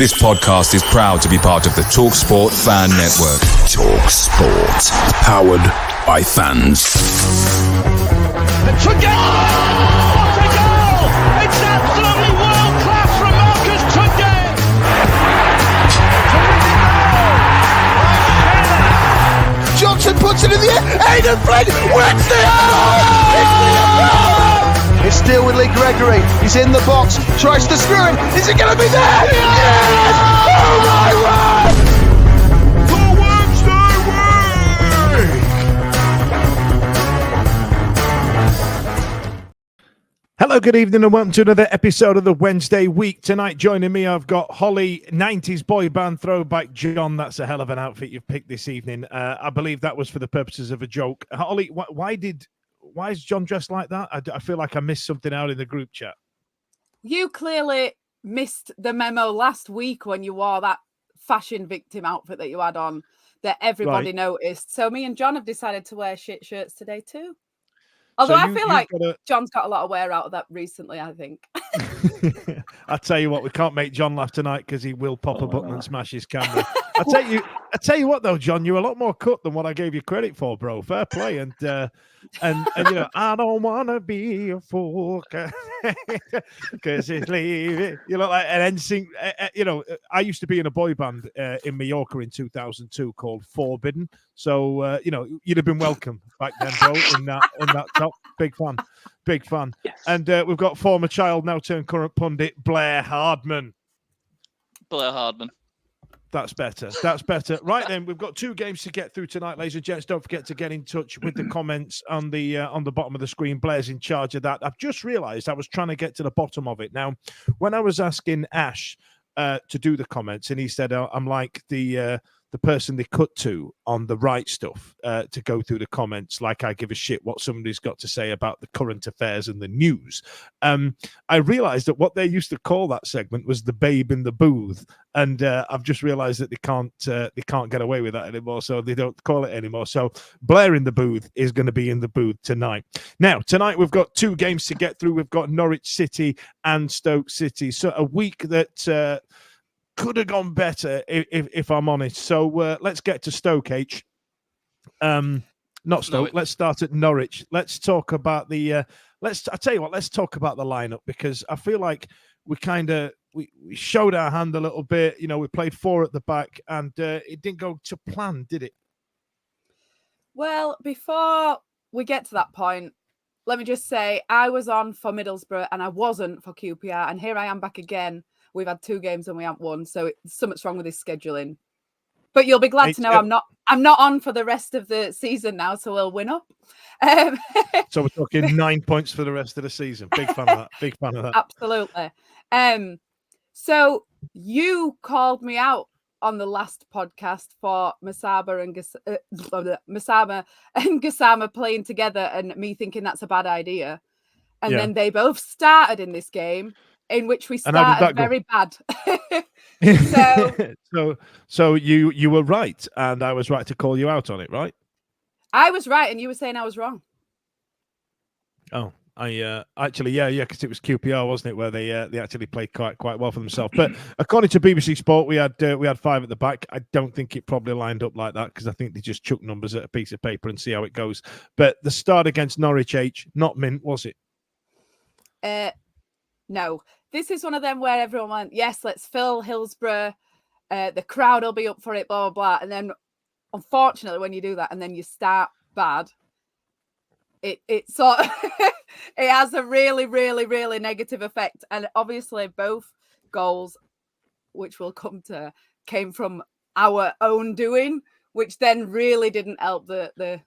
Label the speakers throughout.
Speaker 1: This podcast is proud to be part of the TalkSport Fan Network. TalkSport. Powered by fans.
Speaker 2: It's a goal! What a goal! It's absolutely world class from Marcus Tunde!
Speaker 3: Johnson puts it in the air. Aidan Flynn wins the It's still with Lee Gregory. He's in the box. Tries to screw him. Is it going to be there? Yes! Oh my word! The Wednesday week.
Speaker 4: Hello, good evening, and welcome to another episode of the Wednesday week. Tonight, joining me, I've got Hollie, 90s boy band throwback Jon. That's a hell of an outfit you've picked this evening. I believe that was for the purposes of a joke. Hollie, why is Jon dressed like that? I feel like I missed something out in the group chat.
Speaker 5: You clearly missed the memo last week when you wore that fashion victim outfit that you had on that everybody noticed. So me and Jon have decided to wear shit shirts today too. Although I feel like Jon's got a lot of wear out of that recently, I think.
Speaker 4: I tell you what, we can't make Jon laugh tonight because he will pop a button and smash his camera. I tell you what though, Jon, you're a lot more cut than what I gave you credit for, bro. Fair play, and you know, I don't wanna be a fool because it's leaving. You look like an NSYNC. You know, I used to be in a boy band in Mallorca in 2002 called Forbidden. So you know, you'd have been welcome back then, bro. In that top, big fan. Yes. And we've got former child, now turned current pundit, Blair Hardman. That's better. Right then, we've got two games to get through tonight, ladies and gents. Don't forget to get in touch with the comments on the bottom of the screen. Blair's in charge of that. I've just realised I was trying to get to the bottom of it. Now, when I was asking Ash to do the comments, and he said, I'm like the person they cut to on the right stuff to go through the comments, like I give a shit what somebody's got to say about the current affairs and the news. I realised that what they used to call that segment was the babe in the booth, and I've just realised that they can't get away with that anymore, so they don't call it anymore. So Blair in the booth is going to be in the booth tonight. Now, tonight we've got two games to get through. We've got Norwich City and Stoke City. So a week that could have gone better if I'm honest. So let's get to Stoke, H. Not Stoke. Norwich. Let's start at Norwich. Let's talk about the. Let's talk about the lineup, because I feel like we showed our hand a little bit. You know, we played four at the back, and it didn't go to plan, did it?
Speaker 5: Well, before we get to that point, let me just say I was on for Middlesbrough and I wasn't for QPR, and here I am back again. We've had two games and we haven't won, so something's wrong with this scheduling. But you'll be glad to know I'm not on for the rest of the season now, so we'll win up.
Speaker 4: So we're talking 9 points for the rest of the season. Big fan of that.
Speaker 5: Absolutely. So you called me out on the last podcast for Masaba and Gassama playing together, and me thinking that's a bad idea. And then they both started in this game, in which we started very bad.
Speaker 4: So you were right, and I was right to call you out on it, right?
Speaker 5: I was right, and you were saying I was wrong.
Speaker 4: Oh, I actually, yeah, because it was QPR, wasn't it, where they actually played quite well for themselves. But according to BBC Sport, we had five at the back. I don't think it probably lined up like that, because I think they just chuck numbers at a piece of paper and see how it goes. But the start against Norwich, H, not mint, was it?
Speaker 5: No. This is one of them where everyone went, yes, let's fill Hillsborough. The crowd will be up for it, blah, blah, blah. And then, unfortunately, when you do that and then you start bad, it sort of it has a really, really, really negative effect. And obviously, both goals, which we'll come to, came from our own doing, which then really didn't help the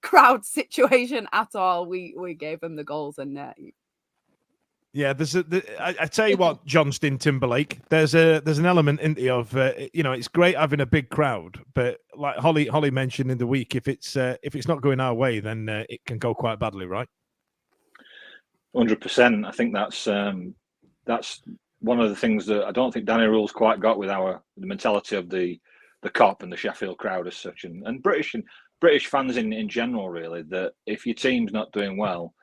Speaker 5: crowd situation at all. We gave them the goals, and
Speaker 4: yeah, I tell you what, Johnston Timberlake, there's an element in the of you know, it's great having a big crowd, but like Hollie mentioned in the week, if it's not going our way, then it can go quite badly, right?
Speaker 6: 100%. I think that's one of the things that I don't think Danny Rule's quite got with the mentality of the Kop and the Sheffield crowd as such, and British fans in general, really, that if your team's not doing well,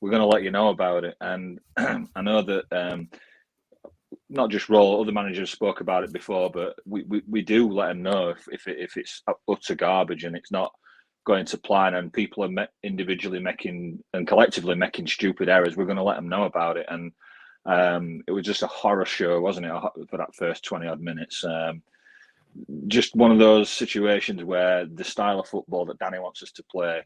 Speaker 6: we're going to let you know about it. And I know that not just Roll, other managers spoke about it before, but we do let them know if it's utter garbage and it's not going to plan and people are individually making and collectively making stupid errors. We're going to let them know about it. And it was just a horror show, wasn't it, for that first 20 odd minutes? Just one of those situations where the style of football that Danny wants us to play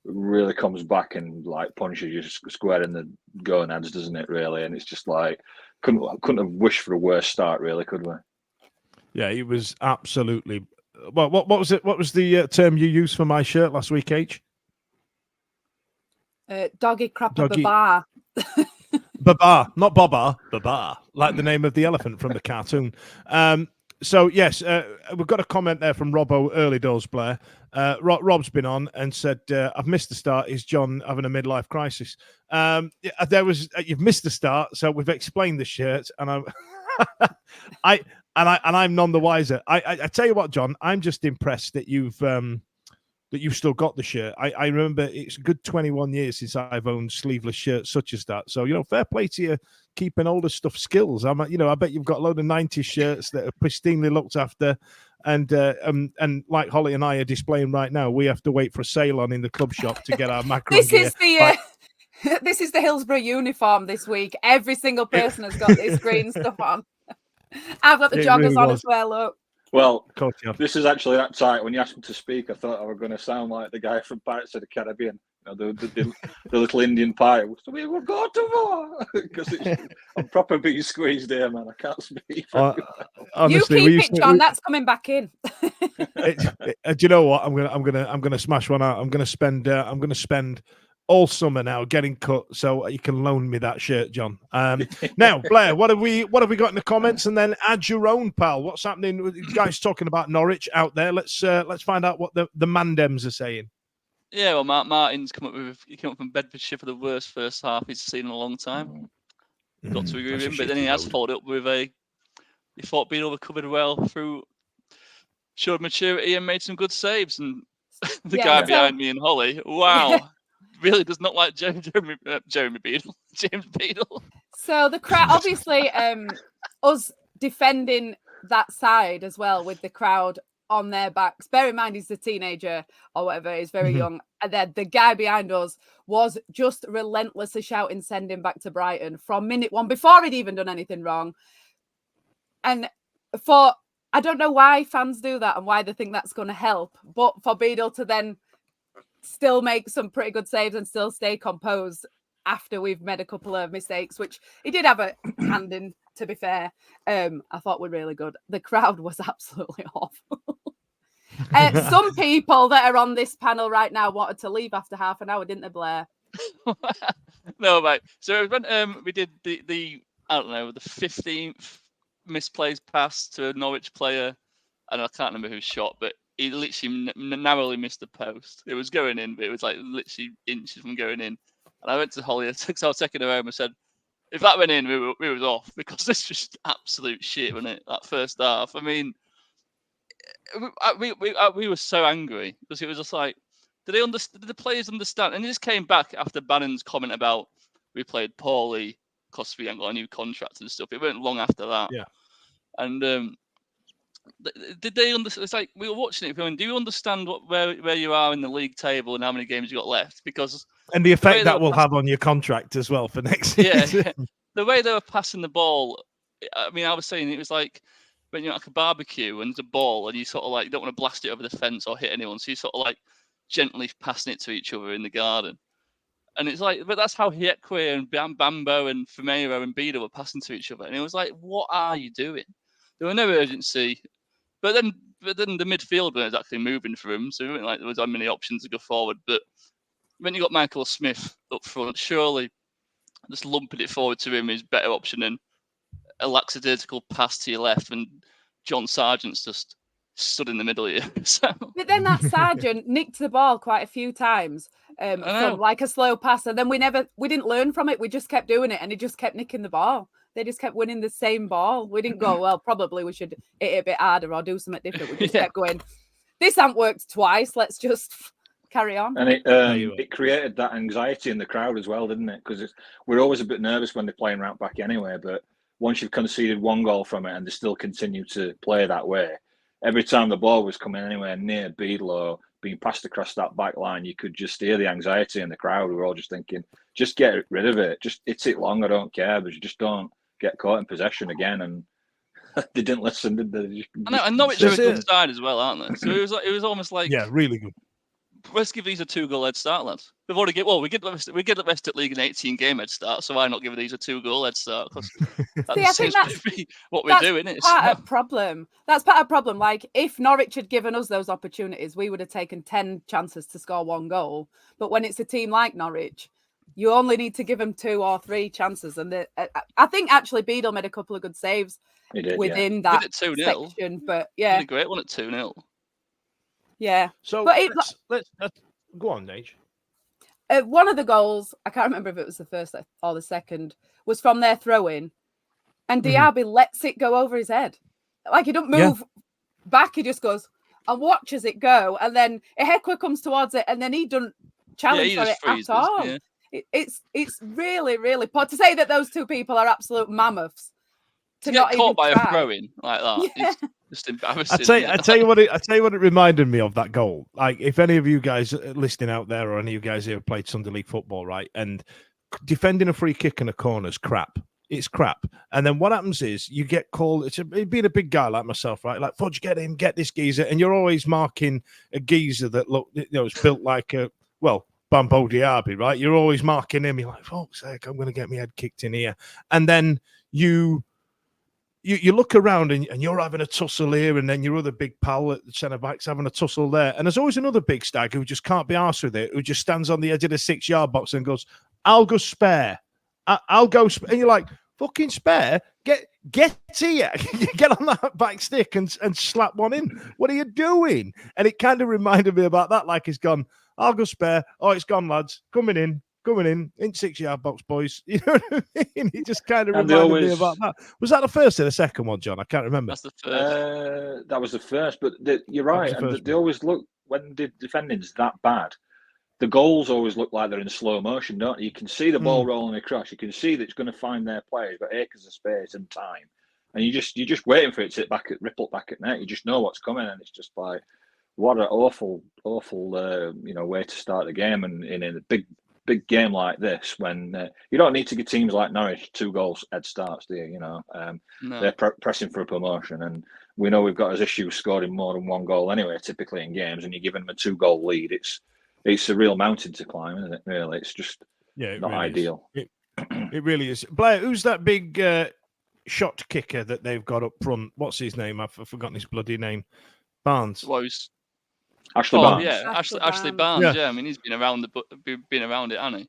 Speaker 6: really comes back and like punches you square in the gonads, doesn't it? Really, and it's just like couldn't have wished for a worse start, really, could we?
Speaker 4: Yeah, it was absolutely. Well, what was it? What was the term you used for my shirt last week, H?
Speaker 5: Doggy crapper baba.
Speaker 4: Baba, not Baba, Baba, like the name of the elephant from the cartoon. So yes, we've got a comment there from Robbo early doors, Blair. Rob's been on and said, "I've missed the start. Is John having a midlife crisis?" You've missed the start, so we've explained the shirt, and I'm none the wiser. I tell you what, John, I'm just impressed that you've still got the shirt. I remember it's a good 21 years since I've owned sleeveless shirts such as that. So, fair play to you keeping all the stuff skills. I bet you've got a load of 90s shirts that are pristinely looked after. And like Holly and I are displaying right now, we have to wait for a sale on in the club shop to get our macro gear.
Speaker 5: This is the Hillsborough uniform this week. Every single person has got this green stuff on. I've got the joggers really on as well, look.
Speaker 6: Well, this is actually that tight. When you asked me to speak, I thought I was going to sound like the guy from Pirates of the Caribbean, the little Indian pirate. So we will go to war because I'm proper being squeezed here, man. I can't speak.
Speaker 5: Honestly, you keep it, John. That's coming back in.
Speaker 4: Do you know what? I'm gonna smash one out. I'm gonna spend all summer now getting cut, so you can loan me that shirt, John. Now, Blair, what have we got in the comments? And then add your own, pal. What's happening with you guys talking about Norwich out there? Let's find out what the Mandems are saying.
Speaker 7: Yeah, well, Martin's come up from Bedfordshire for the worst first half he's seen in a long time. Got to agree with him, but then he has followed up with he thought Beadle recovered well through showed maturity and made some good saves. And the guy behind me and Holly, wow. Really does not like Jeremy Beadle. James Beadle.
Speaker 5: So the crowd, obviously, us defending that side as well with the crowd on their backs. Bear in mind, he's a teenager or whatever. He's very young. And then the guy behind us was just relentlessly shouting, "Send him back to Brighton" from minute one before he'd even done anything wrong. And I don't know why fans do that and why they think that's going to help, but for Beadle to then still make some pretty good saves and still stay composed after we've made a couple of mistakes, which he did have a hand in, to be fair. I thought were really good. The crowd was absolutely awful. Some people that are on this panel right now wanted to leave after half an hour, didn't they, Blair?
Speaker 7: No, mate. So when we did the 15th misplaced pass to a Norwich player, and I can't remember who shot, but he literally narrowly missed the post. It was going in, but it was like literally inches from going in. And I went to Holly, so I was taking her home and said, if that went in, we was off, because it's just absolute shit, wasn't it? That first half. I mean, we were so angry because it was just like, did the players understand? And it just came back after Bannon's comment about we played poorly because we ain't got a new contract and stuff. It weren't long after that.
Speaker 4: Yeah.
Speaker 7: And did they understand? It's like we were watching it going, do you understand where you are in the league table and how many games you got left? Because
Speaker 4: the effect that will have on your contract as well for next season.
Speaker 7: Yeah, the way they were passing the ball. I mean, I was saying it was like when you're at a barbecue and there's a ball and you sort of like you don't want to blast it over the fence or hit anyone, so you sort of like gently passing it to each other in the garden. And it's like, but that's how Hiekwe and Bambo and Fumeiro and Bida were passing to each other. And it was like, what are you doing? There was no urgency. But then the midfield was actually moving for him, so it wasn't like there was that many options to go forward. But when you got Michael Smith up front, surely just lumping it forward to him is a better option than a lackadaisical pass to your left and John Sargent's just stood in the middle here. So.
Speaker 5: But then that Sargent nicked the ball quite a few times from like a slow pass, and then we didn't learn from it. We just kept doing it, and he just kept nicking the ball. They just kept winning the same ball. We didn't go, well, probably we should hit it a bit harder or do something different. We just kept going, this hasn't worked twice. Let's just carry on.
Speaker 6: And it created that anxiety in the crowd as well, didn't it? Because we're always a bit nervous when they're playing right back anyway. But once you've conceded one goal from it and they still continue to play that way, every time the ball was coming anywhere near Beadle or being passed across that back line, you could just hear the anxiety in the crowd. We were all just thinking, just get rid of it. Just hit it long, I don't care, but you just don't get caught in possession again. And they didn't listen, did they?
Speaker 7: I know it's a good side as well, aren't they? So it was almost like,
Speaker 4: yeah, really good.
Speaker 7: Let's give these a 2-goal head start, lads. We've already we get the rest at league an 18-game head start, so why not give these a 2-goal head start? Because
Speaker 5: I think that's
Speaker 7: what we're doing. It's
Speaker 5: part of the problem. That's part of the problem. Like, if Norwich had given us those opportunities, we would have taken 10 chances to score 1 goal. But when it's a team like Norwich, you only need to give them 2 or 3 chances. And I think actually Beadle made a couple of good saves within that section. But yeah,
Speaker 7: a great one at 2-0.
Speaker 5: Yeah.
Speaker 4: So
Speaker 5: but
Speaker 4: let's go on, Nate.
Speaker 5: One of the goals, I can't remember if it was the first or the second, was from their throw-in, and Diaby lets it go over his head. Like, he don't move back; he just goes and watches it go, and then Ihekwe comes towards it, and then he doesn't challenge for it at all. Yeah. It's really, really poor to say that those two people are absolute mammoths.
Speaker 7: To get caught by a throw-in like that, it's just embarrassing.
Speaker 4: I tell you what it reminded me of, that goal. Like, if any of you guys listening out there, or any of you guys who have played Sunday League football, right, and defending a free kick in a corner is crap. It's crap. And then what happens is you get called. Being a big guy like myself, right? Like, Fudge, get him, get this geezer, and you're always marking a geezer that it's built like Bambo Diaby, right? You're always marking him. You're like, fuck's sake, I'm going to get my head kicked in here, and then you look around and you're having a tussle here, and then your other big pal at the centre back's having a tussle there. And there's always another big stag who just can't be arsed with it, who just stands on the edge of the 6-yard box and goes, I'll go spare. I'll go spare. And you're like, fucking spare? Get here. Get on that back stick and slap one in. What are you doing? And it kind of reminded me about that. Like, he's gone, I'll go spare. Oh, it's gone, lads. Coming in 6-yard box, boys. You know what I mean? He just kind of reminded me about that. Was that the first or the second one, John? I can't remember.
Speaker 7: That's the first.
Speaker 6: That was the first, but you're right. And they always look, when the defending's that bad, the goals always look like they're in slow motion, don't you? You can see the ball rolling across. You can see that it's going to find their players, but acres of space and time, and you're just waiting for it to ripple back at net. You just know what's coming, and it's just like, what an awful way to start the game, and in a big game like this, when you don't need to give teams like Norwich 2 goals head starts, do you? No. They're pressing for a promotion, and we know we've got as issues scoring more than 1 goal anyway, typically in games, and you're giving them a 2-goal lead. It's a real mountain to climb, isn't it? Really, it's just not really ideal.
Speaker 4: It really is. Blair, who's that big shot kicker that they've got up front? What's his name? I've forgotten his bloody name. Barnes.
Speaker 6: Ashley Barnes.
Speaker 7: Yeah, Ashley Barnes. Yeah, I mean, he's been around it, hasn't he?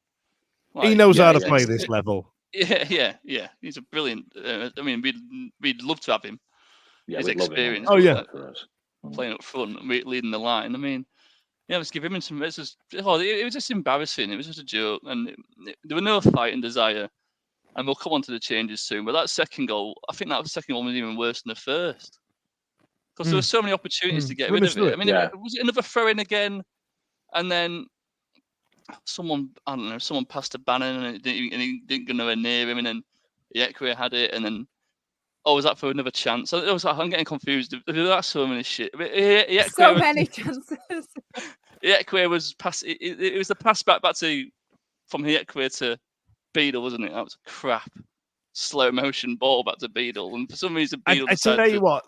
Speaker 4: Like, he knows how to play this level.
Speaker 7: Yeah. He's a brilliant. I mean, we'd love to have him. His experience. Playing up front, and leading the line. I mean, let's give him some. It was just embarrassing. It was just a joke, and there was no fight and desire. And we'll come on to the changes soon. But that second goal, I think that second one was even worse than the first. Because there were so many opportunities to get rid of it. I mean, was it another throw-in again? And then someone passed a Bannon and he didn't go nowhere near him, and then Ihekwe had it, and then was that for another chance? I'm getting confused. That's so many shit.
Speaker 5: So many chances.
Speaker 7: Ihekwe was pass. It was the pass back to from Ihekwe to Beadle, wasn't it? That was a crap slow motion ball back to Beadle, and for some reason Beadle.
Speaker 4: I tell you what.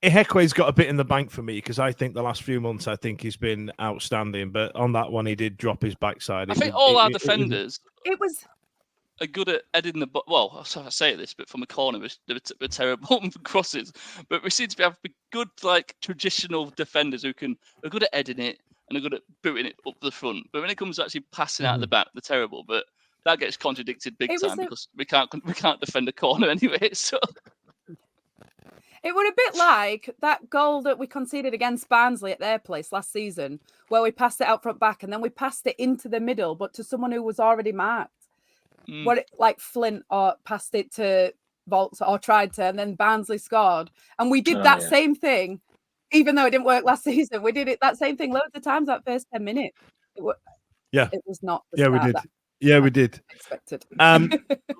Speaker 4: Ihekwe's got a bit in the bank for me, because I think the last few months he's been outstanding, but on that one he did drop his backside.
Speaker 7: I think all our defenders
Speaker 5: are
Speaker 7: good at heading the well. I say this, but from a corner we're terrible crosses. But we seem to have good, like, traditional defenders who are good at heading it and are good at booting it up the front. But when it comes to actually passing out the back, they're terrible. But that gets contradicted big time because we can't defend a corner anyway. So.
Speaker 5: It was a bit like that goal that we conceded against Barnsley at their place last season, where we passed it out front back and then we passed it into the middle, but to someone who was already marked. Like Flint or passed it to Volts or tried to, and then Barnsley scored. And we did that same thing, even though it didn't work last season. We did that same thing loads of times that first 10 minutes. It was not.
Speaker 4: We did. Yeah, we did.
Speaker 5: Expected.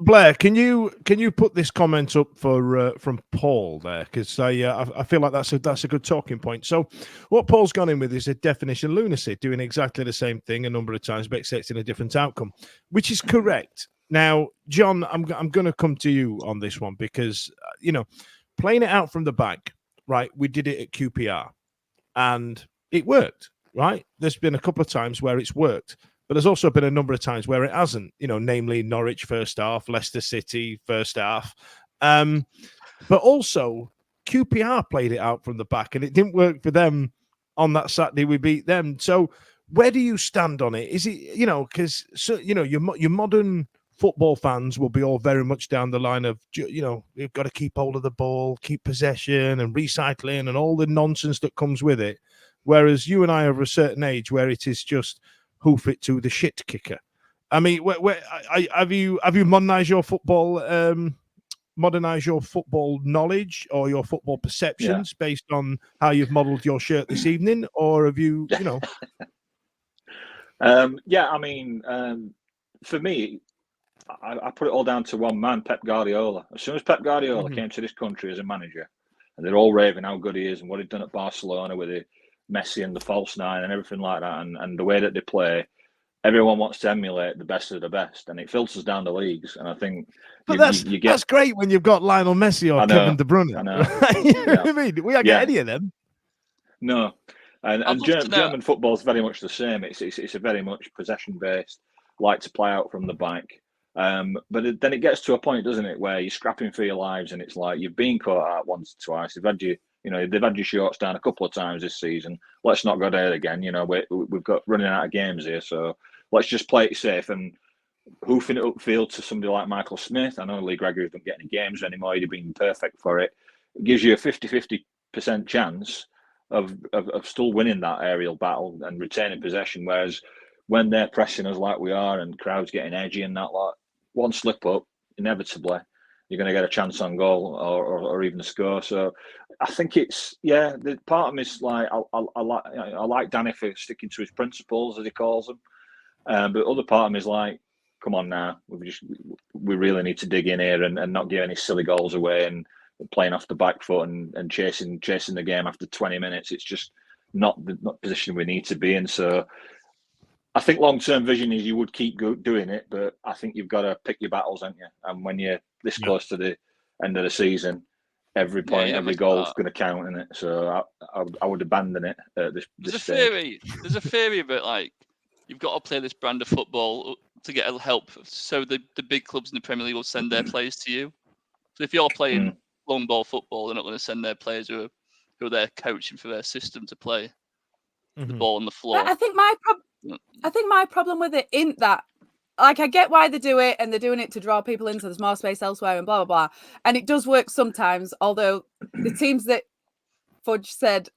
Speaker 4: Blair, can you put this comment up for from Paul there? Because I feel like that's a good talking point. So what Paul's gone in with is a definition of lunacy, doing exactly the same thing a number of times but expecting a different outcome, which is correct. Now, John, I'm going to come to you on this one because playing it out from the back, right? We did it at QPR, and it worked, right? There's been a couple of times where it's worked. But there's also been a number of times where it hasn't, namely Norwich first half, Leicester City first half. But also QPR played it out from the back and it didn't work for them on that Saturday. We beat them. So where do you stand on it? Is it, because, your modern football fans will be all very much down the line of, you've got to keep hold of the ball, keep possession and recycling and all the nonsense that comes with it. Whereas you and I are of a certain age where it is just, hoof it to the shit kicker. I mean, have you modernized your football, knowledge or your football perceptions based on how you've modelled your shirt this evening, or have you,
Speaker 6: I mean, for me, I put it all down to one man, Pep Guardiola. As soon as Pep Guardiola came to this country as a manager, and they're all raving how good he is and what he'd done at Barcelona with the Messi and the false nine and everything like that, and the way that they play, everyone wants to emulate the best of the best, and it filters down the leagues. And I think,
Speaker 4: that's great when you've got Lionel Messi or Kevin De Bruyne.
Speaker 6: I know.
Speaker 4: I mean, we don't get any of them.
Speaker 6: No, and German football is very much the same. It's a very much possession based, like to play out from the back. But then it gets to a point, doesn't it, where you're scrapping for your lives, and it's like you've been caught out once or twice. They've had your shorts down a couple of times this season. Let's not go there again. We've got running out of games here, so let's just play it safe and hoofing it upfield to somebody like Michael Smith. I know Lee Gregory doesn't get any games anymore. He'd have been perfect for it. It gives you a 50% chance of still winning that aerial battle and retaining possession. Whereas when they're pressing us like we are and crowds getting edgy and that, like one slip up, inevitably you're going to get a chance on goal or even a score. So I think it's the part of me is like I like Danny for sticking to his principles, as he calls them. But other part of me is like, come on now, we really need to dig in here and not give any silly goals away and playing off the back foot and chasing the game after 20 minutes. It's just not the position we need to be in. So I think long-term vision is you would keep doing it, but I think you've got to pick your battles, haven't you? And when you're this close to the end of the season, every point, every goal is going to count in it. So I would abandon it at this stage.
Speaker 7: There's a theory about like you've got to play this brand of football to get help, so the big clubs in the Premier League will send their players to you. So if you're playing long ball football, they're not going to send their players who are there coaching for their system to play the ball on the floor.
Speaker 5: I think my problem with it isn't that. Like, I get why they do it, and they're doing it to draw people in, so there's more space elsewhere and blah, blah, blah. And it does work sometimes, although the teams that Fudge said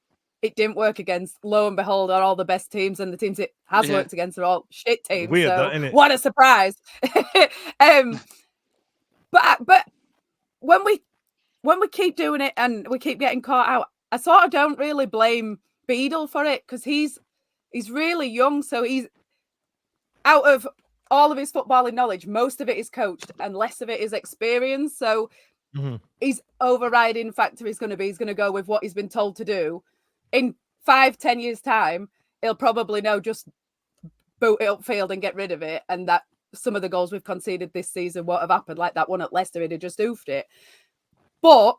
Speaker 5: it didn't work against, lo and behold, are all the best teams, and the teams it has worked against are all shit teams.
Speaker 4: Weird,
Speaker 5: so
Speaker 4: that, isn't it?
Speaker 5: What a surprise. But when we keep doing it and we keep getting caught out, I sort of don't really blame Beadle for it, because he's really young, so he's out of all of his footballing knowledge, most of it is coached and less of it is experience. So his overriding factor is going to be, he's going to go with what he's been told to do. In 5-10 years' time, he'll probably know, just boot it upfield and get rid of it. And that some of the goals we've conceded this season won't have happened, like that one at Leicester, he'd have just oofed it. But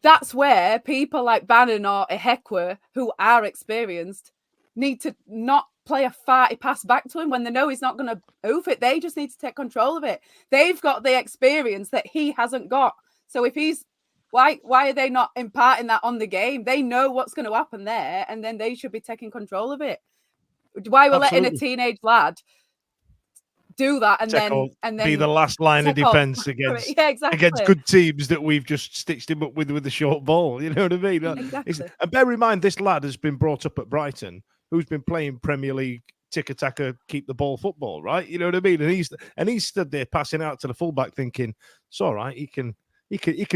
Speaker 5: that's where people like Bannon or Ehekwe, who are experienced, need to not play a farty pass back to him when they know he's not going to oof it. They just need to take control of it. They've got the experience that he hasn't got. So if he's, why are they not imparting that on the game? They know what's going to happen there, and then they should be taking control of it. Why we're letting a teenage lad do that and then
Speaker 4: be the last line of defense against good teams that we've just stitched him up with the short ball. You know what I mean?
Speaker 5: Exactly.
Speaker 4: And bear in mind, this lad has been brought up at Brighton, who's been playing Premier League tick-a-tacker, keep the ball football, right? You know what I mean? And he's stood there passing out to the fullback, thinking it's all right. He can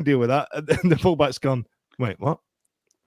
Speaker 4: deal with that. And then the fullback's gone, wait, what?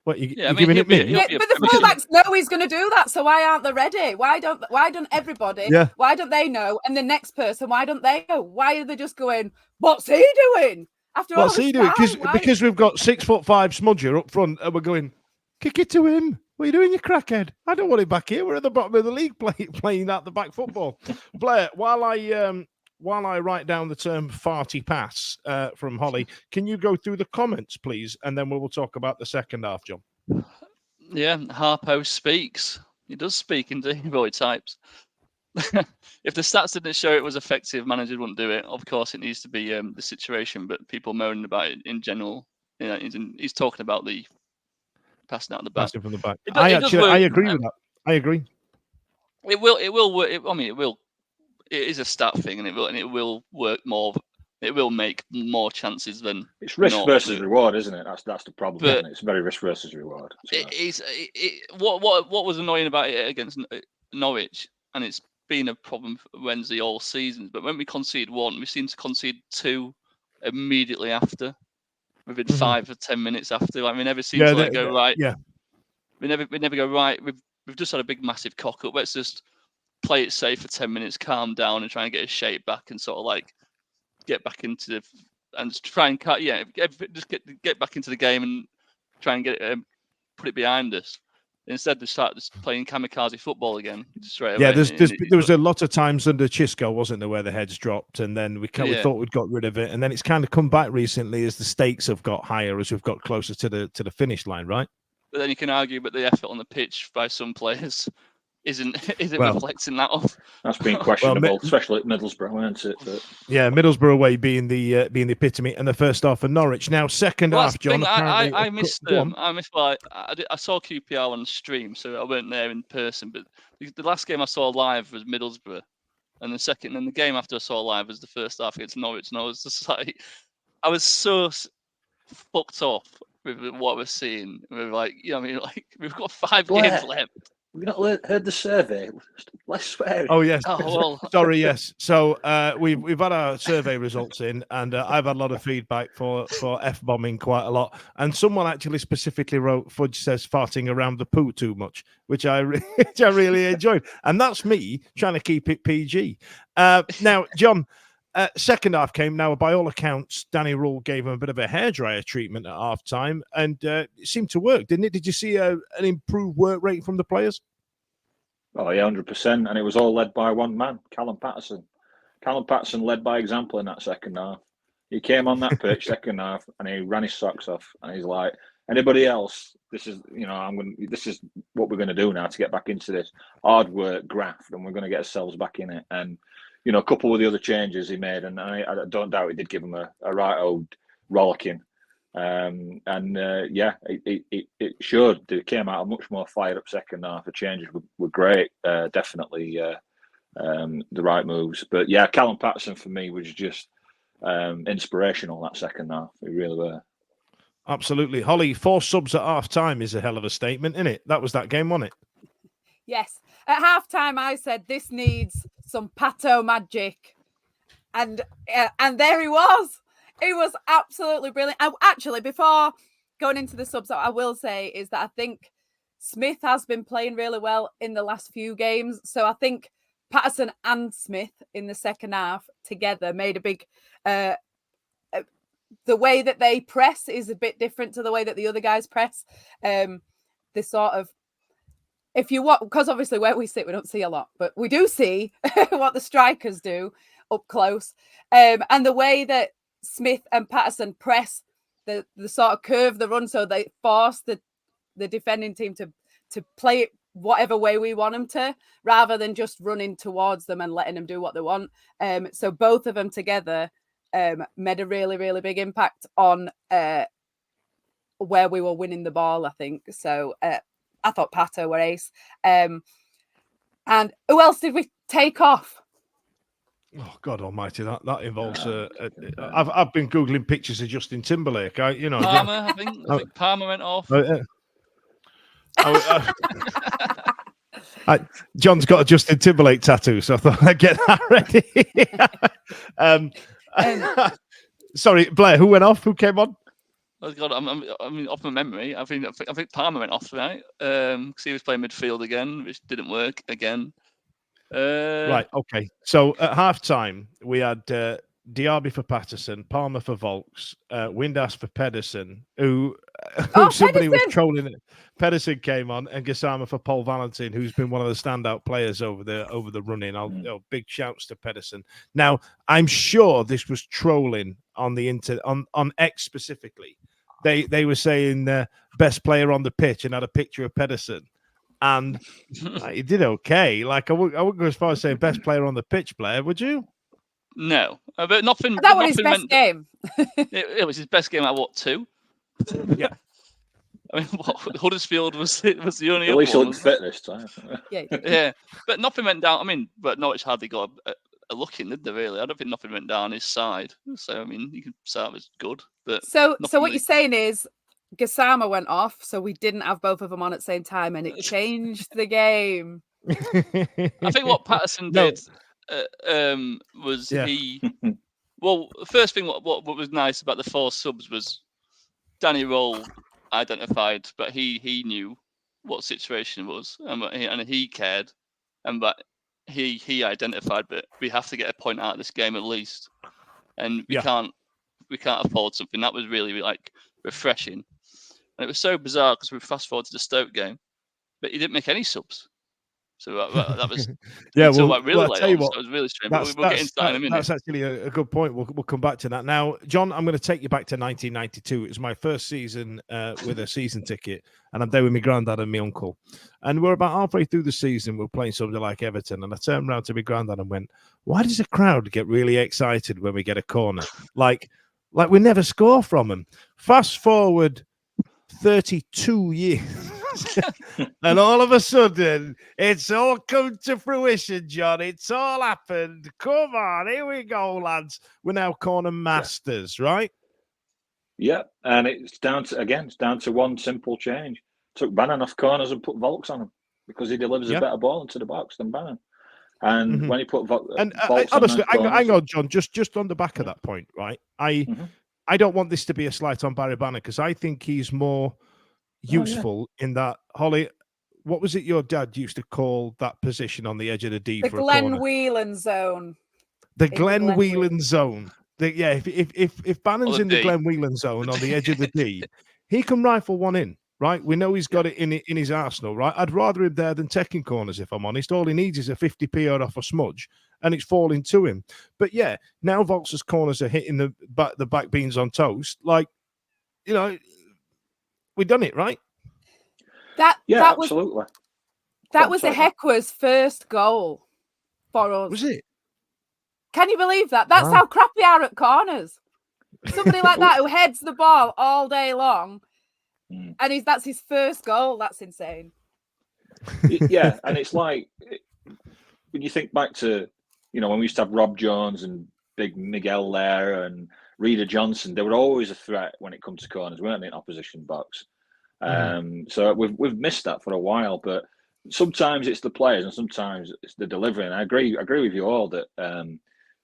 Speaker 4: What you,
Speaker 7: Yeah,
Speaker 4: you
Speaker 7: I mean,
Speaker 4: giving it me?
Speaker 5: Yeah, but the fullbacks know he's going to do that, so why aren't they ready? Why don't everybody?
Speaker 4: Yeah.
Speaker 5: Why don't they know? And the next person, why don't they know? Why are they just going, what's he doing? After all
Speaker 4: What's
Speaker 5: this
Speaker 4: he doing?
Speaker 5: time,
Speaker 4: Because we've got 6'5" Smudger up front, and we're going, kick it to him. What are you doing, you crackhead? I don't want him back here. We're at the bottom of the league playing out the back football. Blair, while I write down the term farty pass from Holly, can you go through the comments, please? And then we will talk about the second half, John.
Speaker 7: Yeah, Harpo speaks. He does speak indeed, boy types. If the stats didn't show it was effective, managers wouldn't do it. Of course, it needs to be the situation, but people moaning about it in general. You know, he's talking about the passing out the back.
Speaker 4: Passing from the back.
Speaker 7: I
Speaker 4: agree with that. I agree.
Speaker 7: It will work. It is a stat thing, and it will work more. It will make more chances than
Speaker 6: it's risk versus reward, isn't it? That's the problem. But isn't it? It's very risk versus reward.
Speaker 7: What was annoying about it against Norwich, and it's been a problem for Wednesday all season. But when we concede one, we seem to concede two immediately after, within 5 or 10 minutes after. I mean, never seems to go right.
Speaker 4: Yeah,
Speaker 7: we never go right. We've just had a big massive cock up. Let's just play it safe for 10 minutes, calm down, and try and get a shape back, and sort of like get back into and just try and get back into the game and try and get it, put it behind us. Instead, they start just playing kamikaze football again straight away.
Speaker 4: Yeah, there was a lot of times under Chisco, wasn't there, where the heads dropped, and then we thought we'd got rid of it, and then it's kind of come back recently as the stakes have got higher as we've got closer to the finish line, right?
Speaker 7: But then you can argue that the effort on the pitch by some players isn't reflecting that off.
Speaker 6: That's been questionable, especially at Middlesbrough, isn't it? But...
Speaker 4: Yeah, Middlesbrough away being the epitome, and the first half for Norwich. Now, second half, John.
Speaker 7: I missed them. I saw QPR on stream, so I weren't there in person. But the last game I saw live was Middlesbrough, and the game after I saw live was the first half against Norwich, and I was just like, I was so fucked off with what we're seeing. We're like, we've got 5 games left.
Speaker 6: We've not heard the survey. Less swearing.
Speaker 4: Oh yes.
Speaker 7: Oh, well.
Speaker 4: Sorry. Yes. So we've had our survey results in, and I've had a lot of feedback for f-bombing quite a lot. And someone actually specifically wrote, "Fudge says farting around the poo too much," which I really enjoyed. And that's me trying to keep it PG. Now, John. Second half came. Now, by all accounts, Danny Rule gave him a bit of a hairdryer treatment at half time, and it seemed to work, didn't it? Did you see an improved work rate from the players?
Speaker 6: Oh, yeah, 100%. And it was all led by one man, Callum Patterson. Callum Patterson led by example in that second half. He came on that pitch second half, and he ran his socks off. And he's like, anybody else? This is what we're going to do now to get back into this hard work graft, and we're going to get ourselves back in it. And a couple of the other changes he made, and I don't doubt it did give him a right old rollicking. It showed that it came out a much more fired up second half. The changes were great, definitely the right moves. But yeah, Callum Patterson for me was just inspirational that second half. They really were.
Speaker 4: Absolutely. Holly, 4 subs at half time is a hell of a statement, isn't it? That was that game, wasn't it?
Speaker 5: Yes. At half time, I said this needs some Pato magic. And there he was. He was absolutely brilliant. Actually, before going into the subs, what I will say is that I think Smith has been playing really well in the last few games. So I think Patterson and Smith in the second half together made a big... the way that they press is a bit different to the way that the other guys press. The sort of... If you want, because obviously where we sit, we don't see a lot, but we do see what the strikers do up close. And the way that Smith and Patterson press the sort of curve the run, so they force the defending team to play it whatever way we want them to, rather than just running towards them and letting them do what they want. So both of them together made a really, really big impact on where we were winning the ball, I think. So I thought Pato were ace. And who else did we take off?
Speaker 4: Oh God Almighty! That involves. I've been googling pictures of Justin Timberlake.
Speaker 7: Palmer, I think Palmer went off.
Speaker 4: John's got a Justin Timberlake tattoo, so I thought I'd get that ready. Sorry, Blair. Who went off? Who came on?
Speaker 7: God, I mean, off my memory, I think Palmer went off, right? Because he was playing midfield again, which didn't work again.
Speaker 4: Right. Okay. So at half time, we had Diaby for Patterson, Palmer for Volks, Windass for Pedersen, who somebody was
Speaker 5: Pedersen!
Speaker 4: trolling. Pedersen came on, and Gassama for Paul Valentin, who's been one of the standout players over the run-in. Big shouts to Pedersen. Now, I'm sure this was trolling on the on X specifically. They were saying best player on the pitch and had a picture of Pedersen. And he did okay. Like I wouldn't go as far as saying best player on the pitch, Blair, would you?
Speaker 7: No, but nothing.
Speaker 5: That was his best game.
Speaker 7: It was his best game at what, 2?
Speaker 4: Yeah.
Speaker 7: I mean, Huddersfield was the only.
Speaker 6: At least he
Speaker 7: one,
Speaker 6: looked fit this time.
Speaker 7: Yeah, but nothing went down. I mean, but Norwich hardly got a look in, did they? Really, I don't think nothing went down his side. So I mean, you can say it was good, but
Speaker 5: so what you're saying is Gassama went off, so we didn't have both of them on at the same time, and it changed the game.
Speaker 7: I think what Patterson did was he. Well, the first thing what was nice about the 4 subs was Danny Roll identified, but he knew what situation it was, and he cared, and but he identified that we have to get a point out of this game at least, and we can't afford something. That was really like refreshing. And it was so bizarre because we fast forward to the Stoke game, but he didn't make any subs. So that was really late. It was really strange. But we'll get into that in a minute.
Speaker 4: That's actually a good point. We'll come back to that. Now, John, I'm going to take you back to 1992. It was my first season with a season ticket, and I'm there with my granddad and my uncle. And we're about halfway through the season. We're playing something like Everton, and I turned around to my granddad and went, "Why does the crowd get really excited when we get a corner? Like we never score from them." Fast forward 32 years. And all of a sudden, it's all come to fruition, John. It's all happened. Come on, here we go, lads. We're now corner masters, right?
Speaker 6: Yeah, and it's down to one simple change. Took Bannon off corners and put Volks on him because he delivers a better ball into the box than Bannon. And when he put Volks
Speaker 4: honestly,
Speaker 6: on
Speaker 4: hang on, John. Just on the back of that point, right? I don't want this to be a slight on Barry Bannon because I think he's more useful in that. Holly, what was it your dad used to call that position on the edge of the D
Speaker 5: the
Speaker 4: for
Speaker 5: Glenn
Speaker 4: a corner?
Speaker 5: Whelan zone.
Speaker 4: The Glenn Whelan zone. If Bannon's in the Glenn Whelan zone on the edge of the D, he can rifle one in, right? We know he's got it in his arsenal, right? I'd rather him there than taking corners, if I'm honest. All he needs is a 50p off a smudge, and it's falling to him. But yeah, now Volks's corners are hitting the back beans on toast. Like, you know, we done it, right?
Speaker 6: Absolutely.
Speaker 5: That was Ehekwa's first goal for us.
Speaker 4: Was it?
Speaker 5: Can you believe that? That's how crap they are at corners. Somebody like that who heads the ball all day long, and that's his first goal. That's insane.
Speaker 6: Yeah, and it's like when you think back to, when we used to have Rob Jones and Big Miguel there and Reader Johnson, they were always a threat when it comes to corners, weren't they, in opposition box? So we've missed that for a while, but sometimes it's the players and sometimes it's the delivery. And I agree with you all that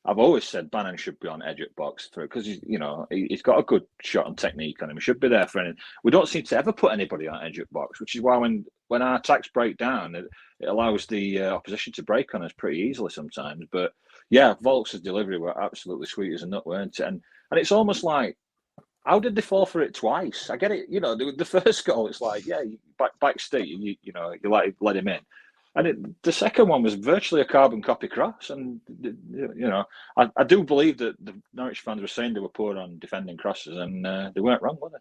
Speaker 6: I've always said Bannon should be on edge at box because he's got a good shot and technique on him. He should be there for anything. We don't seem to ever put anybody on edge at box, which is why when our attacks break down, it allows the opposition to break on us pretty easily sometimes. But yeah, Volks' delivery were absolutely sweet as a nut, weren't it? And it's almost like, how did they fall for it twice? I get it. The first goal, it's like, back Steve, you let him in. And the second one was virtually a carbon copy cross. And, I do believe that the Norwich fans were saying they were poor on defending crosses, and they weren't wrong, were they?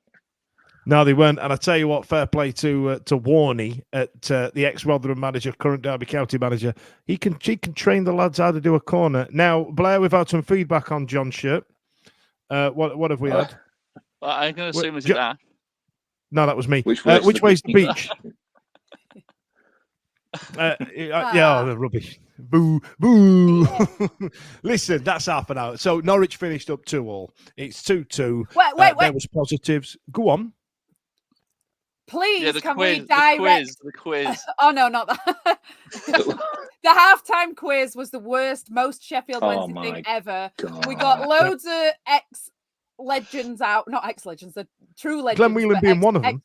Speaker 4: No, they weren't. And I tell you what, fair play to Warney, at the ex-Rotherham manager, current Derby County manager. He can train the lads how to do a corner. Now, Blair, we've had some feedback on John's shirt. What have we had?
Speaker 7: I'm going to assume it's that.
Speaker 4: No, that was me. Which way's the beach? The rubbish. Boo, boo. Listen, that's half an hour. So Norwich finished up 2-2. It's 2-2.
Speaker 5: Wait.
Speaker 4: There was positives. Go on.
Speaker 5: Please, can
Speaker 7: quiz,
Speaker 5: we direct...
Speaker 7: The quiz.
Speaker 5: Oh, no, not that. The halftime quiz was the worst, most Sheffield Wednesday thing ever.
Speaker 6: God.
Speaker 5: We got loads of legends out, not ex-legends, the true legends.
Speaker 4: Glenn Whelan being one of them.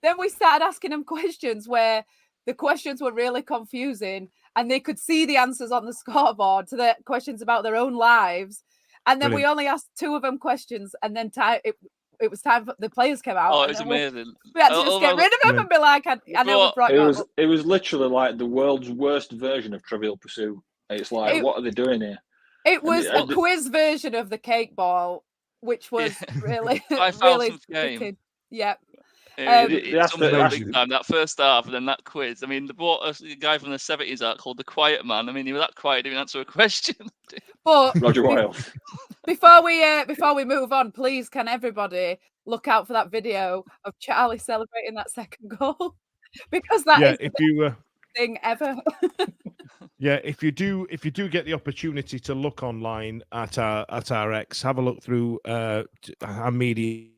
Speaker 5: Then we started asking them questions where the questions were really confusing and they could see the answers on the scoreboard to the questions about their own lives. And then we only asked 2 of them questions, and then it was time for the players came out.
Speaker 7: Oh, it was amazing.
Speaker 5: We had to just get rid of them and be like, I know we brought you up.
Speaker 6: It was literally like the world's worst version of Trivial Pursuit. It's like, what are they doing here?
Speaker 5: It was a quiz version of the cake ball, which was really, really sticking. Yeah.
Speaker 7: It's big time, that first half, and then that quiz. I mean, they brought a guy from the 70s out called the Quiet Man. I mean, he was that quiet, didn't answer a question.
Speaker 5: But
Speaker 6: Roger Wilde.
Speaker 5: Before we move on, please, can everybody look out for that video of Charlie celebrating that second goal? Because that is the best thing ever.
Speaker 4: Yeah, if you do get the opportunity to look online at our X, have a look through our media.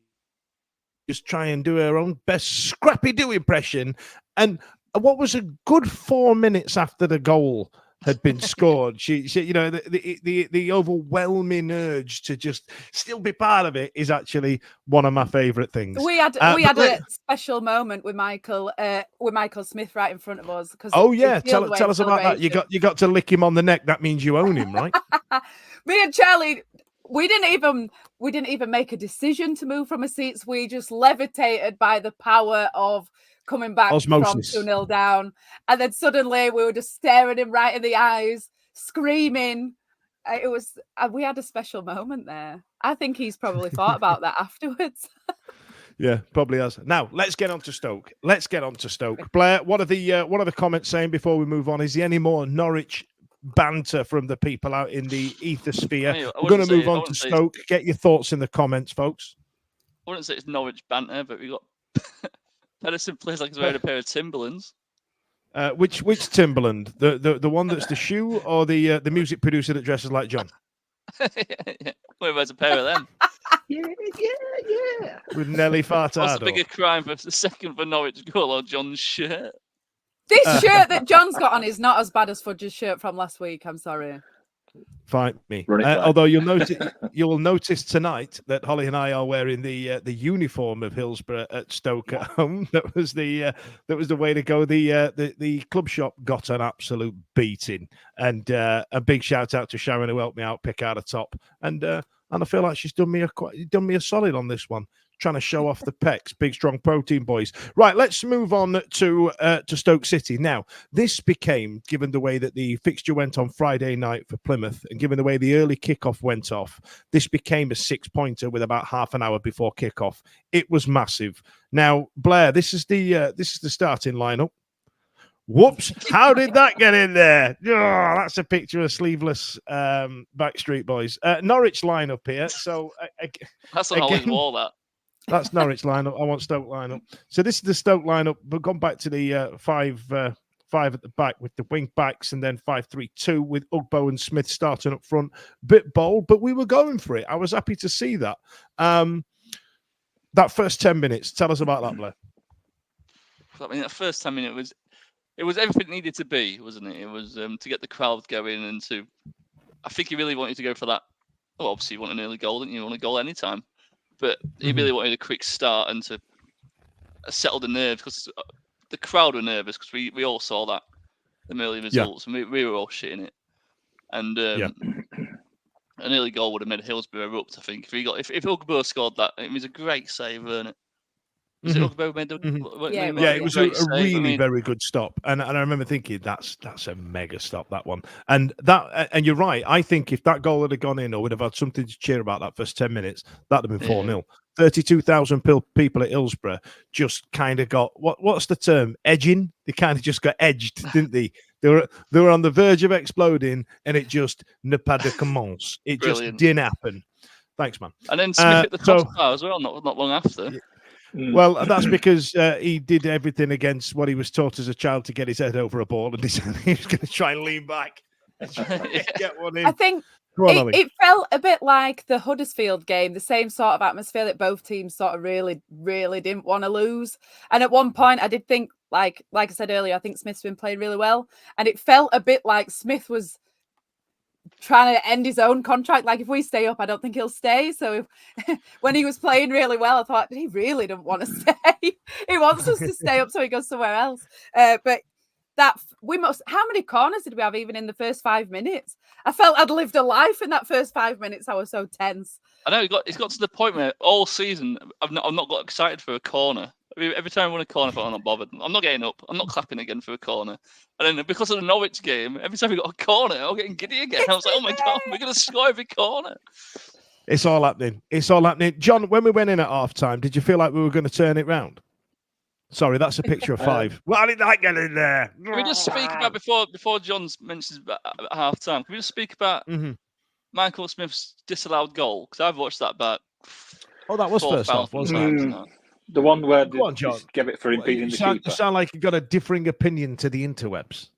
Speaker 4: Just try and do her own best Scrappy Doo impression. And what was a good 4 minutes after the goal had been scored, she the overwhelming urge to just still be part of it is actually one of my favourite things.
Speaker 5: We had a special moment with Michael Smith right in front of us.
Speaker 4: Tell us about that. You got to lick him on the neck. That means you own him, right?
Speaker 5: Me and Charlie. We didn't even make a decision to move from our seats. We just levitated by the power of coming back
Speaker 4: Osmosis.
Speaker 5: From 2-0 down. And then suddenly we were just staring him right in the eyes, screaming. We had a special moment there. I think he's probably thought about that afterwards.
Speaker 4: Yeah, probably has. Now, let's get on to Stoke. Blair, what are the comments saying before we move on? Is there any more Norwich banter from the people out in the ethosphere? We're going to move on to Stoke. Get your thoughts in the comments, folks.
Speaker 7: I wouldn't say it's Norwich banter, but we got Pedersen plays like he's wearing a pair of Timberlands.
Speaker 4: Which Timberland? The one that's the shoe, or the music producer that dresses like John?
Speaker 7: Yeah. Well, there's a pair of them.
Speaker 6: Yeah.
Speaker 4: With Nelly Fartado.
Speaker 7: What's the bigger crime for the second for Norwich goal or John's shirt?
Speaker 5: This shirt that John's got on is not as bad as Fudge's shirt from last week. I'm sorry.
Speaker 4: Fight me. Although you'll notice tonight that Holly and I are wearing the uniform of Hillsborough at Stoke at home. That was the way to go. The club shop got an absolute beating, and a big shout out to Sharon who helped me out pick out a top. And I feel like she's done me a solid on this one, trying to show off the pecs. Big, strong protein boys. Right, let's move on to Stoke City. Now, this became, given the way that the fixture went on Friday night for Plymouth, and given the way the early kickoff went off, this became a 6-pointer with about half an hour before kickoff. It was massive. Now, Blair, this is the starting lineup. Whoops! How did that get in there? Oh, that's a picture of sleeveless Backstreet Boys. Norwich lineup here. So
Speaker 7: that's on Holly's wall.
Speaker 4: That's Norwich lineup. I want Stoke lineup. So this is the Stoke lineup. We've gone back to the 5 at the back with the wing backs, and then 5-3-2 with Ugbo and Smith starting up front. Bit bold, but we were going for it. I was happy to see that. That first 10 minutes. Tell us about that, Blair.
Speaker 7: I mean, that first 10 minutes it was everything it needed to be, wasn't it? It was to get the crowd going, and I think he really wanted to go for that. Well, obviously you want an early goal, didn't you? You want a goal anytime. But he really wanted a quick start and to settle the nerves, because the crowd were nervous, because we all saw that, the early results, and we were all shitting it. And an early goal would have made Hillsborough erupt, I think. If Ugbo scored that, it was a great save, wasn't it? Was it Ugbo made
Speaker 4: it was a really very good stop, and I remember thinking that's a mega stop, that one. And you're right. I think if that goal had gone in, or would have had something to cheer about that first 10 minutes, that'd have been 4-0. 32,000 people at Hillsborough just kind of got what's the term? Edging. They kind of just got edged, didn't they? They were on the verge of exploding, and it just ne pas de commence. It just didn't happen. Thanks, man.
Speaker 7: And then Smith hit the crossbar as well, not long after.
Speaker 4: Well, that's because he did everything against what he was taught as a child to get his head over a ball, and he was going to try and lean back and get one in.
Speaker 5: I think it felt a bit like the Huddersfield game, the same sort of atmosphere that both teams sort of really, really didn't want to lose. And at one point, I did think, like I said earlier, I think Smith's been playing really well, and it felt a bit like Smith was trying to end his own contract. Like, if we stay up, I don't think he'll stay. So when he was playing really well, I thought he really don't want to stay. He wants us to stay up so he goes somewhere else. But how many corners did we have even in the first 5 minutes? I felt I'd lived a life in that first 5 minutes. I was so tense.
Speaker 7: I know it's got to the point where all season I've not got excited for a corner. I mean, every time I won a corner, I thought, I'm not bothered. I'm not getting up. I'm not clapping again for a corner. And then because of the Norwich game, every time we got a corner, I'm getting giddy again. I was like, oh my God, we're going to score every corner.
Speaker 4: It's all happening. It's all happening. John, when we went in at half time, did you feel like we were going to turn it round? Sorry, that's a picture of 5. Well, I didn't like getting in there.
Speaker 7: Can we just speak about, before John mentions at half time, can we just speak about Michael Smith's disallowed goal? Because I've watched that back.
Speaker 4: Oh, that was first half, wasn't it?
Speaker 6: The one where
Speaker 4: Go on, John.
Speaker 6: give it for impeding the keeper.
Speaker 4: You sound like you got a differing opinion to the interwebs.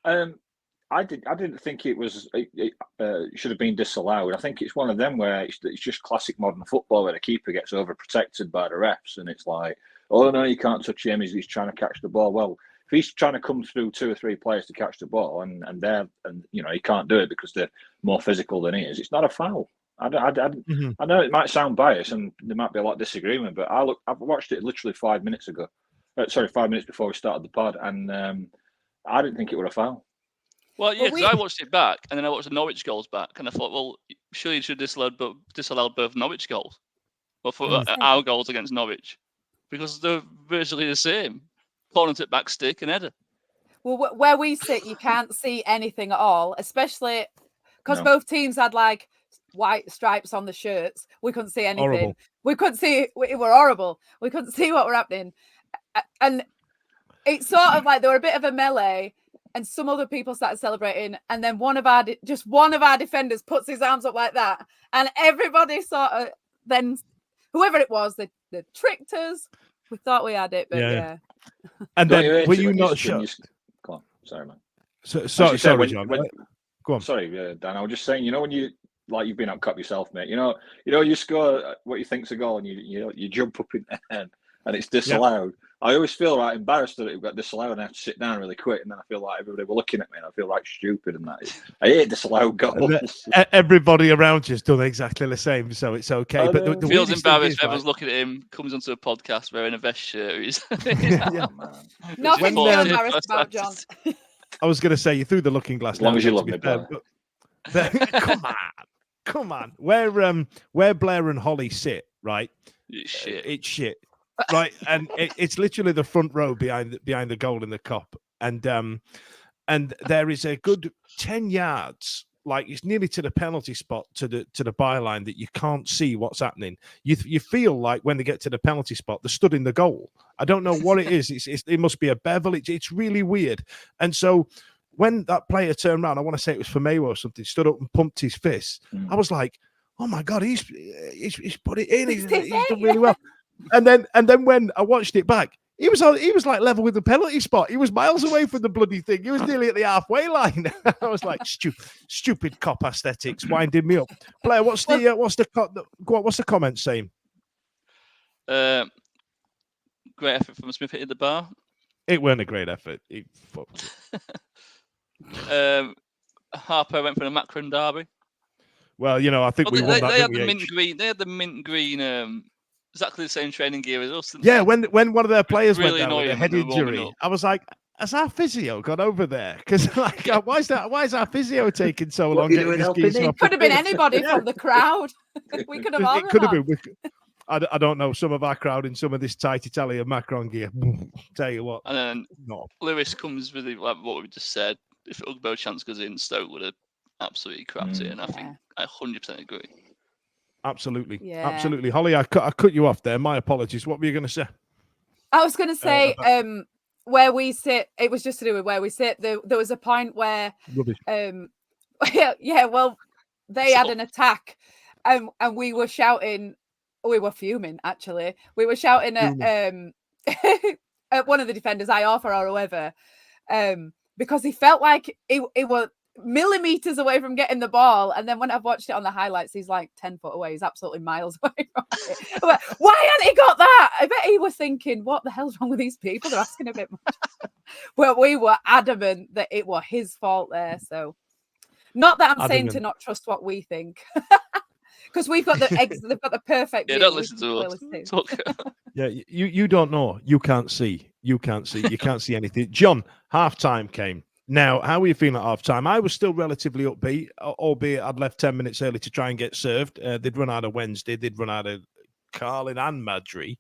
Speaker 6: I didn't think it should have been disallowed. I think it's one of them where it's just classic modern football where the keeper gets overprotected by the refs, and it's like, oh no, you can't touch him. He's trying to catch the ball. Well, if he's trying to come through 2 or 3 players to catch the ball, and he can't do it because they're more physical than he is, it's not a foul. I know it might sound biased, and there might be a lot of disagreement, but I've watched it literally 5 minutes ago. 5 minutes before we started the pod, and I didn't think it was a foul.
Speaker 7: Well, yeah, because I watched it back, and then I watched the Norwich goals back, and I thought, well, surely you should have disallowed both Norwich goals, or for our goals against Norwich, because they're virtually the same. Corner to back stick and header.
Speaker 5: Well, where we sit, you can't see anything at all, especially because both teams had like white stripes on the shirts. We couldn't see anything.
Speaker 4: Horrible.
Speaker 5: We couldn't see. It were horrible. We couldn't see what were happening, and it's sort of like they were a bit of a melee. And some other people started celebrating, and then one of our defenders puts his arms up like that, and everybody sort of then, whoever it was, they tricked us. We thought we had it, but yeah.
Speaker 4: And then were you not shocked?
Speaker 6: Go on, sorry, man.
Speaker 4: Sorry, John. Go on.
Speaker 6: Sorry, Dan. I was just saying, when you've been out cup yourself, mate. You score what you think's a goal, and you jump up in the end, and it's disallowed. Yeah. I always feel embarrassed that it got disallowed, and I have to sit down really quick, and then I feel like everybody were looking at me, and I feel like stupid, and that I hate disallowed goals.
Speaker 4: Everybody around you's done exactly the same, so it's okay. But the
Speaker 7: feels embarrassed. Everyone's looking at him. Comes onto a podcast wearing a vest shirt.
Speaker 5: Nothing to feel embarrassed about, John.
Speaker 4: I was going to say you threw the looking glass.
Speaker 6: As long as you love me, Blair.
Speaker 4: Come on. Where Blair and Hollie sit, right?
Speaker 7: It's
Speaker 4: shit. Right, and it's literally the front row behind the goal in the Kop, and there is a good 10 yards, like it's nearly to the penalty spot, to the byline, that you can't see what's happening. You feel like when they get to the penalty spot, they're stood in the goal. I don't know what it is. It must be a bevel. It's really weird. And so when that player turned around, I want to say it was Firmino or something, stood up and pumped his fist. I was like, oh my God, he's put it in. He's done really well. And then when I watched it back, he was like level with the penalty spot. He was miles away from the bloody thing. He was nearly at the halfway line. I was like, stupid Kop aesthetics winding me up. Blair, what's the comment saying?
Speaker 7: Great effort from Smith hitting the bar.
Speaker 4: It weren't a great effort. He fucked
Speaker 7: it. Harper went for the Macron derby.
Speaker 4: Well, I think we won that.
Speaker 7: They had the mint green. They had the mint green. Exactly the same training gear as us.
Speaker 4: Yeah, when one of their players went down with a head
Speaker 7: injury,
Speaker 4: injury, I was like, has our physio gone over there? Because why is our physio taking so long?
Speaker 5: It could have been anybody from the crowd. We could have all.
Speaker 4: It could have been. I don't know. Some of our crowd in some of this tight Italian Macron gear. Tell you what.
Speaker 7: And then Lewis comes with what we just said. If Ugbo chance goes in, Stoke would have absolutely crapped it, and I think I 100% agree.
Speaker 4: Absolutely. Hollie, I cut you off there. My apologies. What were you going to say?
Speaker 5: I was going to say where we sit. It was just to do with where we sit. There was a point where, well, they had an attack, and we were shouting. We were fuming. Actually, we were shouting at at one of the defenders, Iorfa or whoever, because he felt like it was millimeters away from getting the ball, and then when I've watched it on the highlights, he's like 10 foot away. He's absolutely miles away from it. Like, why hadn't he got that? I bet he was thinking, what the hell's wrong with these people? They're asking a bit much. Well, we were adamant that it was his fault there. So Not that I'm
Speaker 4: I
Speaker 5: saying
Speaker 4: think
Speaker 5: to not trust what we think, because they've got the perfect
Speaker 7: Yeah,
Speaker 5: view.
Speaker 7: don't
Speaker 5: We
Speaker 7: listen
Speaker 5: can
Speaker 7: to
Speaker 5: clearly
Speaker 7: us.
Speaker 5: see.
Speaker 7: Talk.
Speaker 4: Yeah, you don't know. You can't see. You can't see anything. John, halftime came. Now, how were you feeling at halftime? I was still relatively upbeat, albeit I'd left 10 minutes early to try and get served. They'd run out of Wednesday. They'd run out of Carlin and Madry.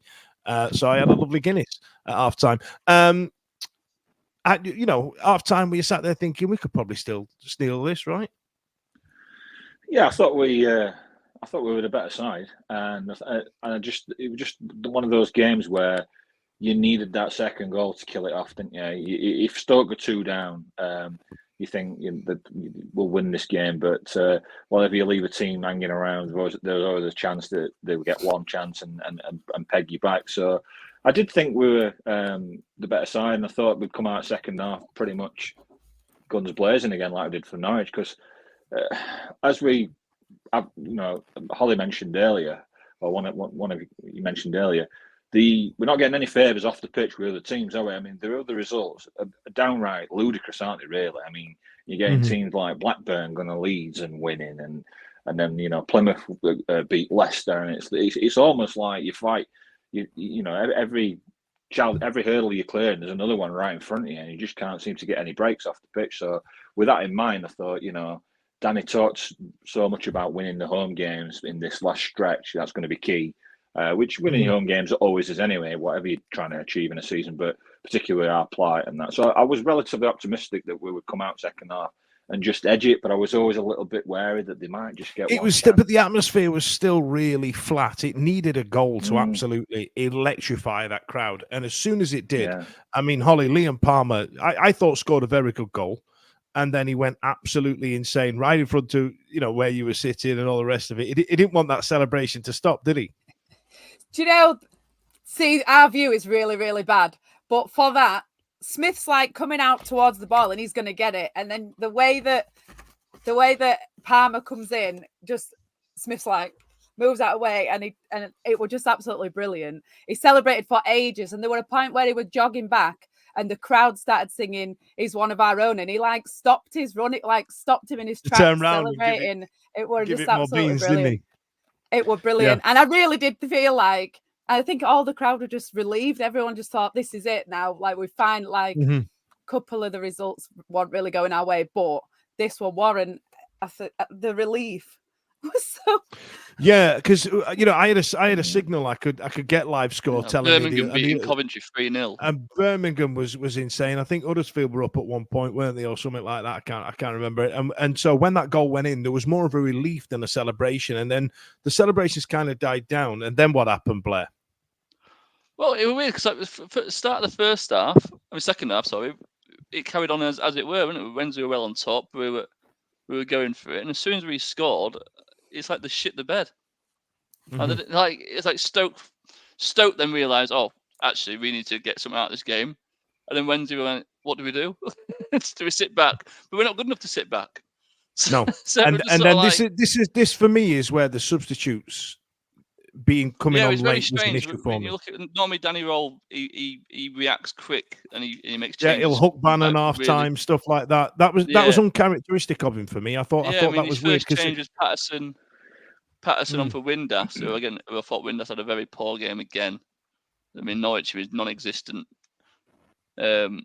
Speaker 4: So I had a lovely Guinness at halftime. Halftime, we sat there thinking we could probably still steal this, right?
Speaker 6: Yeah, I thought we were the better side, and it was just one of those games where you needed that second goal to kill it off, didn't you? If Stoke go 2 down, you think that we'll win this game, but whenever you leave a team hanging around, there's always a chance that they will get one chance and peg you back. So I did think we were the better side, and I thought we'd come out second half pretty much guns blazing again, like we did for Norwich, because as Hollie mentioned earlier, or one of you mentioned earlier, we're not getting any favours off the pitch with other teams, are we? I mean, the other results are downright ludicrous, aren't they? Really, I mean, you're getting teams like Blackburn going to Leeds and winning, and then Plymouth beat Leicester, and it's almost like you fight, every hurdle you clear, and there's another one right in front of you, and you just can't seem to get any breaks off the pitch. So with that in mind, I thought, Danny talks so much about winning the home games in this last stretch. That's going to be key, which winning home games always is anyway, whatever you're trying to achieve in a season, but particularly our plight and that. So I was relatively optimistic that we would come out second half and just edge it, but I was always a little bit wary that they might just get one chance.
Speaker 4: But the atmosphere was still really flat. It needed a goal to absolutely electrify that crowd. And as soon as it did, I mean, Liam Palmer, I thought scored a very good goal. And then he went absolutely insane right in front of, where you were sitting and all the rest of it. He didn't want that celebration to stop, did he?
Speaker 5: Do you know, see, our view is really, really bad. But for that, Smith's like coming out towards the ball and he's going to get it. And then the way that Palmer comes in, just Smith's like moves out of the way, and it was just absolutely brilliant. He celebrated for ages, and there was a point where he was jogging back and the crowd started singing "He's one of our own," and he stopped his run. It stopped him in his tracks, celebrating. It was just absolutely brilliant. It was brilliant, and I really did feel like, I think all the crowd were just relieved. Everyone just thought, "This is it now." Like, we find a couple of the results weren't really going our way, but this one warrant. The relief was so.
Speaker 4: Yeah, because I had a signal I could get live score telling
Speaker 7: Birmingham beating Coventry 3-0,
Speaker 4: and Birmingham was insane. I think Huddersfield were up at one point, weren't they, or something like that? I can't remember it. And so when that goal went in, there was more of a relief than a celebration, and then the celebrations kind of died down. And then what happened, Blair?
Speaker 7: Well, it was weird because for the start of the second half, sorry, it carried on as it were. Wasn't it? Wednesday were well on top. We were going for it, and as soon as we scored, it's like they shit the bed. It's like Stoke then realised, oh, actually, we need to get something out of this game. And then Wednesday we went, what do we do? Do we sit back? But we're not good enough to sit back.
Speaker 4: No. And then this for me is where the substitutes coming on late was an issue for me.
Speaker 7: You look at normally Danny Roll, he reacts quick and he makes changes.
Speaker 4: Yeah, he'll hook Bannon half time, stuff like that. That was uncharacteristic of him for me. I thought that was weird.
Speaker 7: His first change was Patterson on for Windass. So again, I thought Windass had a very poor game again. I mean, Norwich was non-existent. And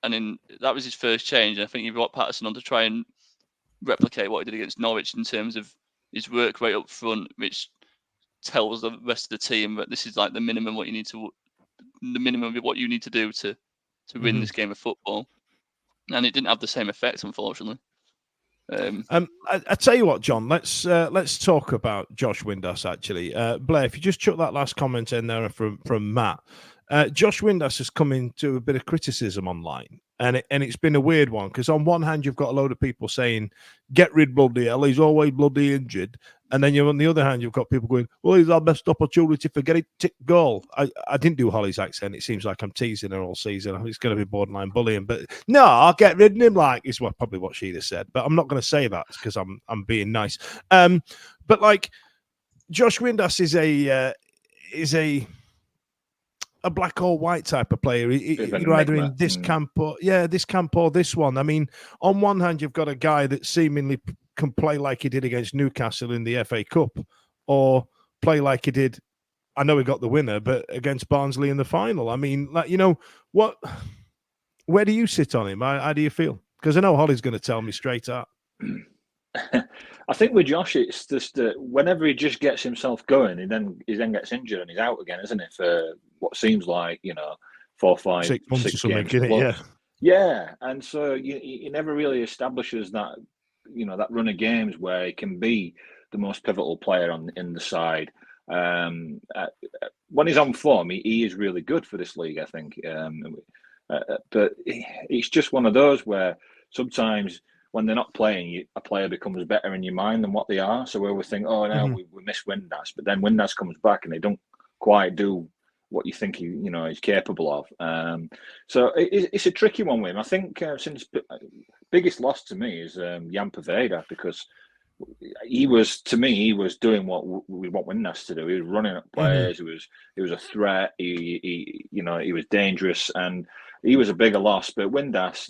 Speaker 7: then that was his first change. And I think he brought Patterson on to try and replicate what he did against Norwich in terms of his work rate up front, which tells the rest of the team that this is like the minimum of what you need to do to win this game of football. And it didn't have the same effect, unfortunately.
Speaker 4: I tell you what, John, let's talk about Josh Windass, actually. Blair, if you just chuck that last comment in there from Matt. Josh Windass has come into a bit of criticism online, and it's been a weird one, because on one hand, you've got a load of people saying, get rid bloody hell, he's always bloody injured. And then on the other hand, you've got people going, well, he's our best opportunity for getting tick goal. I didn't do Hollie's accent. It seems like I'm teasing her all season. It's going to be borderline bullying. But no, I'll get rid of him, is probably what she'd have said. But I'm not going to say that because I'm being nice. But Josh Windass is a a black or white type of player.
Speaker 6: Bit of an
Speaker 4: You're either
Speaker 6: enigma.
Speaker 4: in this camp or this camp or this one. I mean, on one hand, you've got a guy that seemingly can play like he did against Newcastle in the FA Cup, or play like he did. I know he got the winner, but against Barnsley in the final. I mean, like, you know what? Where do you sit on him? How do you feel? Because I know Hollie's going to tell me straight out.
Speaker 6: I think with Josh, it's just that whenever he just gets himself going, he then gets injured and he's out again, isn't it? For what seems like 4, 5,
Speaker 4: 6 months or
Speaker 6: six
Speaker 4: something,
Speaker 6: games.
Speaker 4: isn't it?
Speaker 6: Yeah, and so he never really establishes that that run of games where he can be the most pivotal player in the side. When he's on form, he is really good for this league, I think. But it's just one of those where sometimes when they're not playing, a player becomes better in your mind than what they are. So we always think, oh, no, we miss Windass. But then Windass comes back and they don't quite do what you think he's capable of. So it's a tricky one with him. I think since biggest loss to me is Jan Poveda, because he was doing what we want Windass to do. He was running at players. He was a threat. He was dangerous, and he was a bigger loss. But Windass,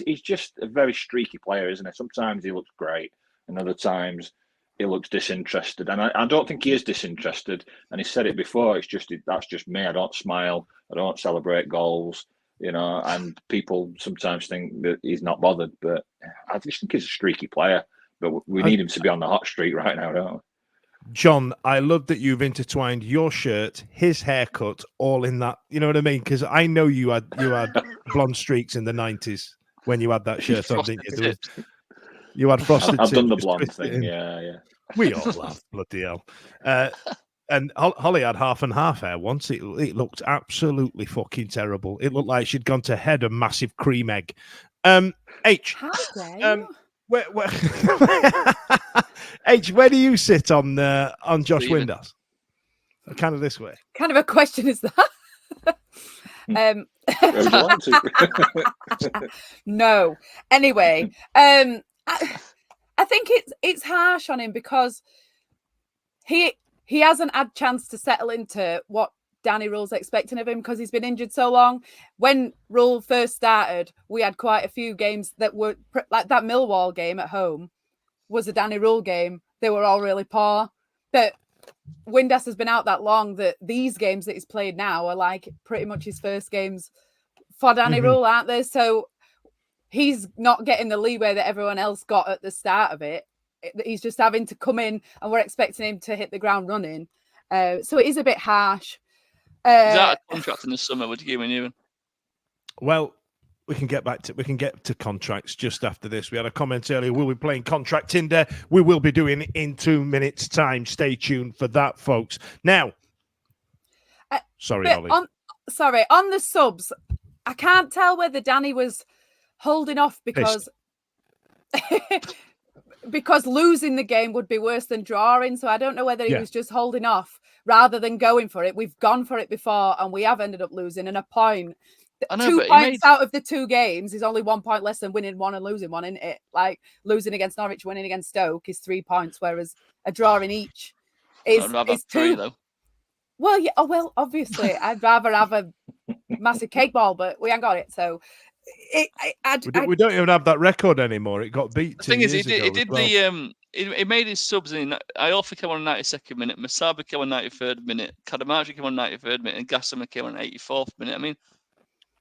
Speaker 6: he's just a very streaky player, isn't it? Sometimes he looks great, and other times he looks disinterested. And I don't think he is disinterested. And he said it before. That's just me. I don't smile. I don't celebrate goals. And people sometimes think that he's not bothered. But I just think he's a streaky player. But we need him to be on the hot streak right now, don't we?
Speaker 4: John, I love that you've intertwined your shirt, his haircut, all in that. You know what I mean? Because I know you had blonde streaks in the 90s when you had that shirt on, didn't you? You had frosted
Speaker 6: I've done the
Speaker 4: tips,
Speaker 6: blonde thing, yeah.
Speaker 4: We all have, bloody hell. And Holly had half and half hair once. It looked absolutely fucking terrible. It looked like she'd gone to head a massive cream egg. H.
Speaker 5: How dare you?
Speaker 4: Where H, where do you sit on Josh Windass? Kind of this way.
Speaker 5: Kind of a question is that? No. Anyway, I think it's harsh on him because he hasn't had chance to settle into what Danny Rule's expecting of him because he's been injured so long. When Rule first started, we had quite a few games that were like that Millwall game at home was a Danny Rule game. They were all really poor. But Windass has been out that long that these games that he's played now are like pretty much his first games for Danny Rule, aren't they? So he's not getting the leeway that everyone else got at the start of it. He's just having to come in and we're expecting him to hit the ground running. So it is a bit harsh.
Speaker 7: Is that a contract in the summer? Would you give me new?
Speaker 4: Well, we can get to contracts just after this. We had a comment earlier. We'll be playing contract Tinder. We will be doing it in 2 minutes' time. Stay tuned for that, folks. Now, sorry, Ollie.
Speaker 5: On the subs, I can't tell whether Danny was holding off because because losing the game would be worse than drawing. So I don't know whether he was just holding off rather than going for it. We've gone for it before and we have ended up losing. And a point, 2 points out of the 2 games is only 1 point less than winning one and losing one, isn't it? Like losing against Norwich, winning against Stoke is 3 points, whereas a draw in each is 2.
Speaker 7: Though.
Speaker 5: Well, yeah. Oh, well, obviously, I'd rather have a massive cake ball, but we ain't got it. So
Speaker 4: we don't even have that record anymore. It got beat.
Speaker 7: The thing is, he made his subs in. Iorfa came on 92nd minute, Masaba came on 93rd minute, Kadamaji came on 93rd minute, and Gassama came on 84th minute. I mean,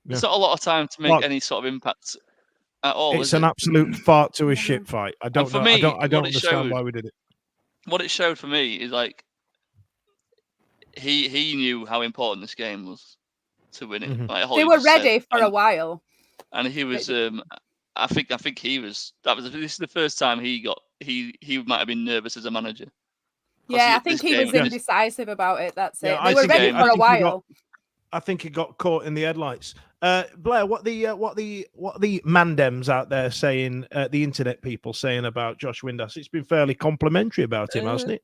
Speaker 7: it's not a lot of time to make any sort of impact at all.
Speaker 4: It's an absolute fart to a shit fight. I don't know.
Speaker 7: Me,
Speaker 4: I don't understand why we did it.
Speaker 7: What it showed for me is like he knew how important this game was to win it. Like
Speaker 5: they were ready for a while.
Speaker 7: And he was, I think he was. This is the first time he might have been nervous as a manager.
Speaker 5: Yeah, I think he was indecisive about it. That's it. They were ready for a while.
Speaker 4: I think he got caught in the headlights. Blair, what the mandems out there saying, the internet people saying about Josh Windass? It's been fairly complimentary about him, hasn't it?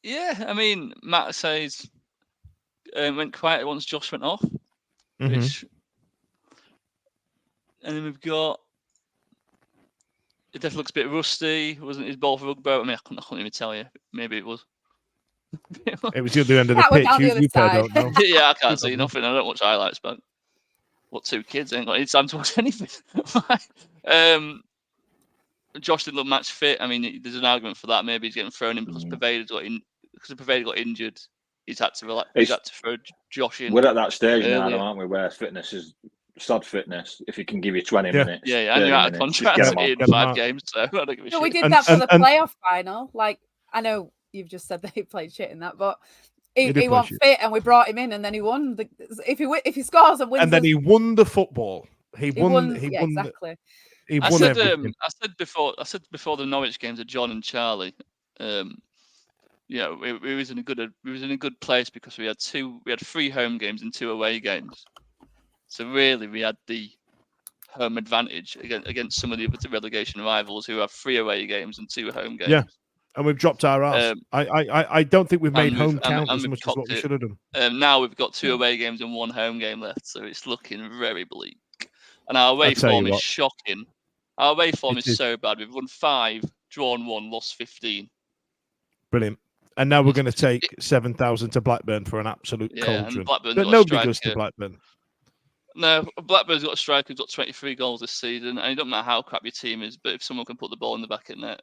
Speaker 7: Yeah, I mean, Matt says went quiet once Josh went off, which. And then we've got. It definitely looks a bit rusty. Wasn't his ball for rugby? I mean, I couldn't even tell you. Maybe it was.
Speaker 4: It was the other end of the
Speaker 5: That went
Speaker 4: pitch.
Speaker 5: down the
Speaker 4: You
Speaker 5: other
Speaker 4: pair
Speaker 5: side.
Speaker 4: don't know.
Speaker 7: Yeah, I can't see nothing. I don't watch highlights, but what two kids ain't got any time to watch anything. Josh didn't look match fit. I mean, there's an argument for that. Maybe he's getting thrown in because Pavard got injured. He's had to throw Josh in.
Speaker 6: We're at that stage now,
Speaker 7: earlier.
Speaker 6: aren't we, where fitness is sod fitness. If he can give you 20 minutes,
Speaker 7: Yeah, and you're out of contract in 5 games, so I don't give a shit.
Speaker 5: We did that for the playoff final. Like, I know you've just said that he played shit in that, but he wasn't fit, and we brought him in, and then he won. If he scores and wins,
Speaker 4: and then he won the football. He won.
Speaker 5: Exactly.
Speaker 4: He won everything.
Speaker 7: I said before the Norwich games of John and Charlie. We was in a good place because we had 3 home games and 2 away games. So really, we had the home advantage against some of the other relegation rivals who have 3 away games and 2 home games.
Speaker 4: Yeah, and we've dropped our ass. I don't think we've made home count as much as what we should have done.
Speaker 7: Now we've got 2 away games and 1 home game left, so it's looking very bleak. And our away form is shocking. Our away form is so bad. We've won 5, drawn 1, lost 15.
Speaker 4: Brilliant. And now we're going to take 7,000 to Blackburn for an absolute cauldron. But nobody goes to Blackburn.
Speaker 7: No, Blackburn's got a striker who's got 23 goals this season, and it doesn't matter how crap your team is, but if someone can put the ball in the back of net,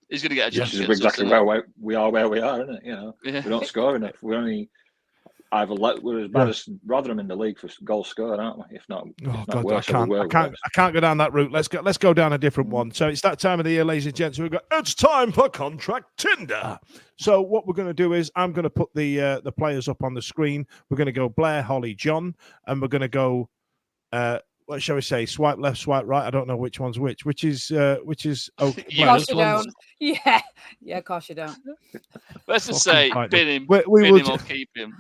Speaker 7: he's going to get a chance.
Speaker 6: This is exactly where we are, isn't it? We don't score enough. We're only we're as bad as Rotherham in the league for goals scored, aren't we? If not worse. I
Speaker 4: can't go down that route. Let's go down a different one. So it's that time of the year, ladies and gents. It's time for Contract Tinder. So what we're going to do is I'm going to put the players up on the screen. We're going to go Blair, Hollie, Jon, and we're going to go what shall we say? Swipe left, swipe right. I don't know which one's which. Which is okay.
Speaker 5: Of course you don't. Yeah, of course you don't.
Speaker 7: Let's just say bin him or keep him.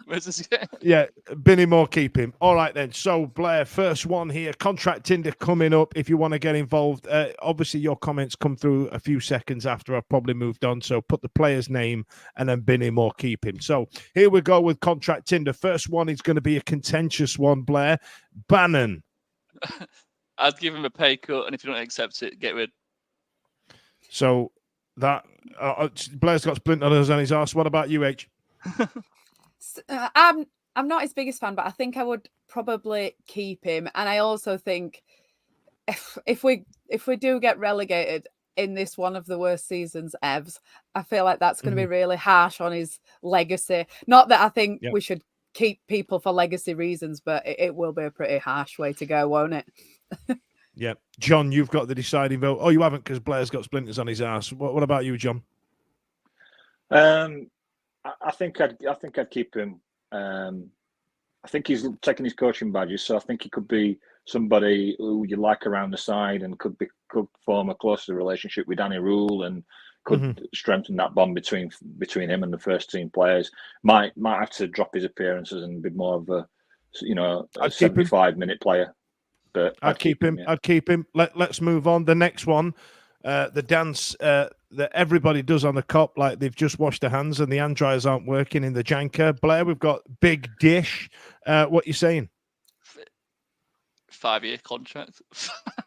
Speaker 4: Yeah, bin him or keep him. All right then. So Blair, first one here. Contract Tinder coming up. If you want to get involved, obviously your comments come through a few seconds after I've probably moved on. So put the player's name and then bin him or keep him. So here we go with Contract Tinder. First one is going to be a contentious one. Blair, Bannon.
Speaker 7: I'd give him a pay cut, and if you don't accept it, get rid.
Speaker 4: So that Blair's got splinters on his arse. What about you, H?
Speaker 5: I'm not his biggest fan, but I think I would probably keep him. And I also think if we do get relegated in this one of the worst seasons ever, I feel like that's going to be really harsh on his legacy. Not that I think we should keep people for legacy reasons, but it will be a pretty harsh way to go, won't it?
Speaker 4: Yeah. Jon, you've got the deciding vote. Oh, you haven't, because Blair's got splinters on his ass. What about you, Jon?
Speaker 6: I think I'd keep him. I think he's taking his coaching badges, so I think he could be somebody who you like around the side and could form a closer relationship with Danny Rule and could strengthen that bond between him and the first team players. Might have to drop his appearances and be more of a 75-minute player. But
Speaker 4: I'd keep him. Yeah. I'd keep him. Let's move on. The next one, the dance that everybody does on the cop, like they've just washed their hands and the hand dryers aren't working in the janker. Blair, we've got Big Dish. What are you saying?
Speaker 7: 5-year contract.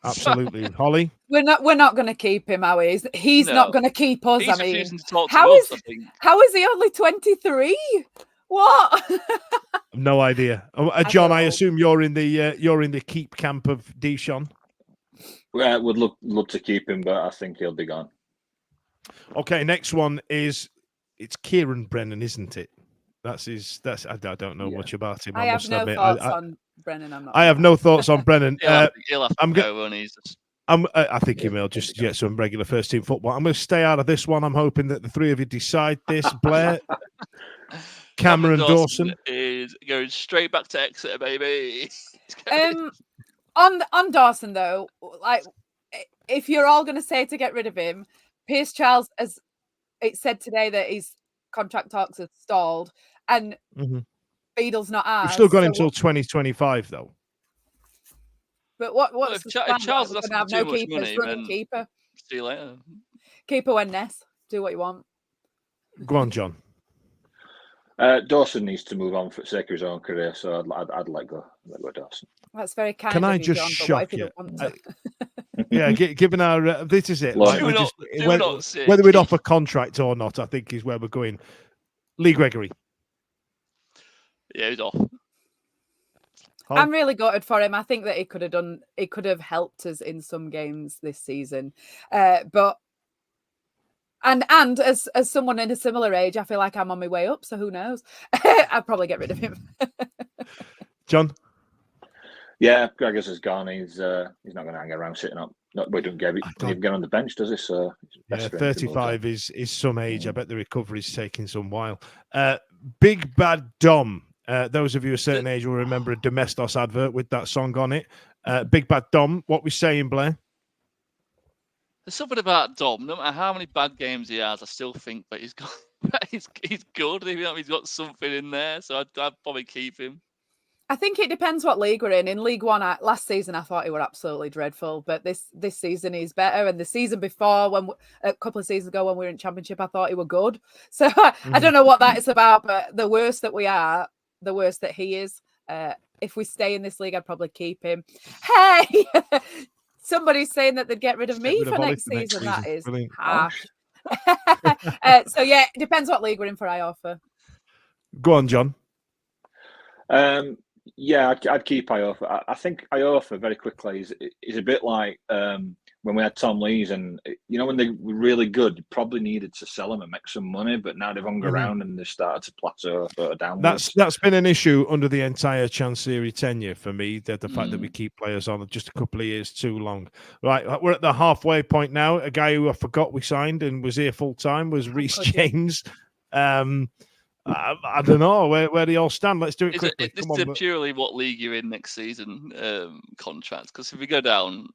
Speaker 4: Absolutely. Hollie?
Speaker 5: We're not going to keep him, are we? He's not going to keep us.
Speaker 7: He's refusing to talk to
Speaker 5: how
Speaker 7: us,
Speaker 5: is he only 23? What?
Speaker 4: No idea. Jon, I assume you're in the keep camp of Dishon.
Speaker 6: Well, I would love to keep him, but I think he'll be gone. Okay,
Speaker 4: next one it's Kieran Brennan, isn't it? I don't know much about him.
Speaker 5: I have no thoughts on Brennan.
Speaker 4: I have no thoughts on Brennan.
Speaker 7: He'll have to go when he's.
Speaker 4: I think he will just get some regular first team football. I'm going to stay out of this one. I'm hoping that the three of you decide this. Blair, Cameron Dawson
Speaker 7: is going straight back to Exeter, baby.
Speaker 5: On Dawson though, like if you're all going to say to get rid of him, Pierce Charles, as it said today that his contract talks have stalled, and Beadle's not ours.
Speaker 4: We've still got him until 2025 though.
Speaker 5: But what's
Speaker 7: if Charles doesn't have no
Speaker 5: keepers?
Speaker 7: Money,
Speaker 5: keeper.
Speaker 7: See you later.
Speaker 5: Keeper when Ness. Do what you want.
Speaker 4: Go on, Jon.
Speaker 6: Dawson needs to move on for the sake of his own career, so I'd let go Dawson.
Speaker 5: That's very kind.
Speaker 4: Can
Speaker 5: of
Speaker 4: I
Speaker 5: you,
Speaker 4: just
Speaker 5: Jon,
Speaker 4: shock you?
Speaker 6: Yeah,
Speaker 4: given our this is it.
Speaker 6: Like,
Speaker 4: whether we'd offer contract or not, I think is where we're going. Lee Gregory.
Speaker 7: Yeah, he's off.
Speaker 5: I'm really gutted for him. I think that he could have helped us in some games this season. But as someone in a similar age, I feel like I'm on my way up. So who knows? I'll probably get rid of him.
Speaker 4: John?
Speaker 6: Yeah, Gregors is gone. He's not going to hang around sitting up. We don't even get on the bench, does he? So
Speaker 4: yeah, 35 is some age. I bet the recovery's taking some while. Big Bad Dom. Those of you a certain age will remember a Domestos advert with that song on it. Big Bad Dom. What we saying, Blair?
Speaker 7: There's something about Dom. No matter how many bad games he has, I still think that he's got he's good. He's got something in there, so I'd probably keep him.
Speaker 5: I think it depends what league we're in. In League One, last season I thought he were absolutely dreadful, but this season he's better. And the season before, a couple of seasons ago when we were in Championship, I thought he were good. So I don't know what that is about, but the worse that we are, the worse that he is. If we stay in this league, I'd probably keep him. Hey, somebody's saying that they'd get rid of me for next season. That is harsh. So yeah, it depends what league we're in for Iorfa.
Speaker 4: Go on, John.
Speaker 6: Yeah, I'd keep Iorfa. I think Iorfa very quickly is a bit like when we had Tom Lees, and when they were really good, you probably needed to sell them and make some money, but now they've hung around and they've started to plateau further downwards.
Speaker 4: That's been an issue under the entire Chancery tenure for me, the fact that we keep players on just a couple of years too long. Right, we're at the halfway point now. A guy who I forgot we signed and was here full time was Reece James. I don't know where they all stand. Let's do it quickly.
Speaker 7: This is purely what league you're in next season contract. Because if we go down,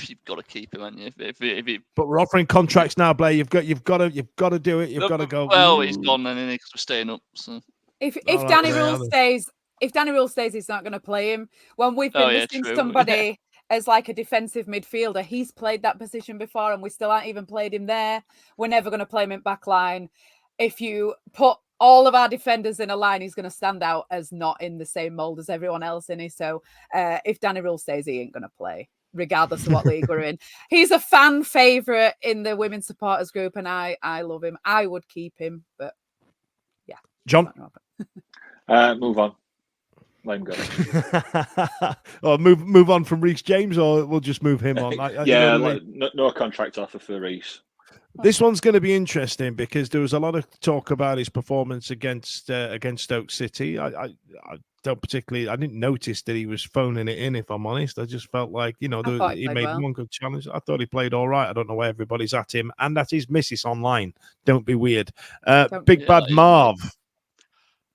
Speaker 7: you've got to keep him, haven't you?
Speaker 4: But we're offering contracts now, Blair. You've got to do it. You've got to go.
Speaker 7: Well, he's gone, and then he's staying up. So
Speaker 5: if Danny Rule stays, he's not going to play him. When we've been missing somebody as like a defensive midfielder, he's played that position before, and we still aren't even played him there. We're never going to play him in back line. If you put all of our defenders in a line, he's going to stand out as not in the same mould as everyone else in it. So if Danny Rule stays, he ain't going to play, regardless of what league we're in. He's a fan favourite in the women's supporters group, and I love him. I would keep him, but yeah.
Speaker 4: John?
Speaker 6: Move on. Let him go.
Speaker 4: Or move on from Reece James, or we'll just move him on.
Speaker 6: No contract offer for Reece.
Speaker 4: This one's going to be interesting because there was a lot of talk about his performance against Stoke City. I didn't notice that he was phoning it in, if I'm honest. I just felt like, he made one good challenge. I thought he played all right. I don't know why everybody's at him and at his missus online. Don't be weird. Big Bad Marv.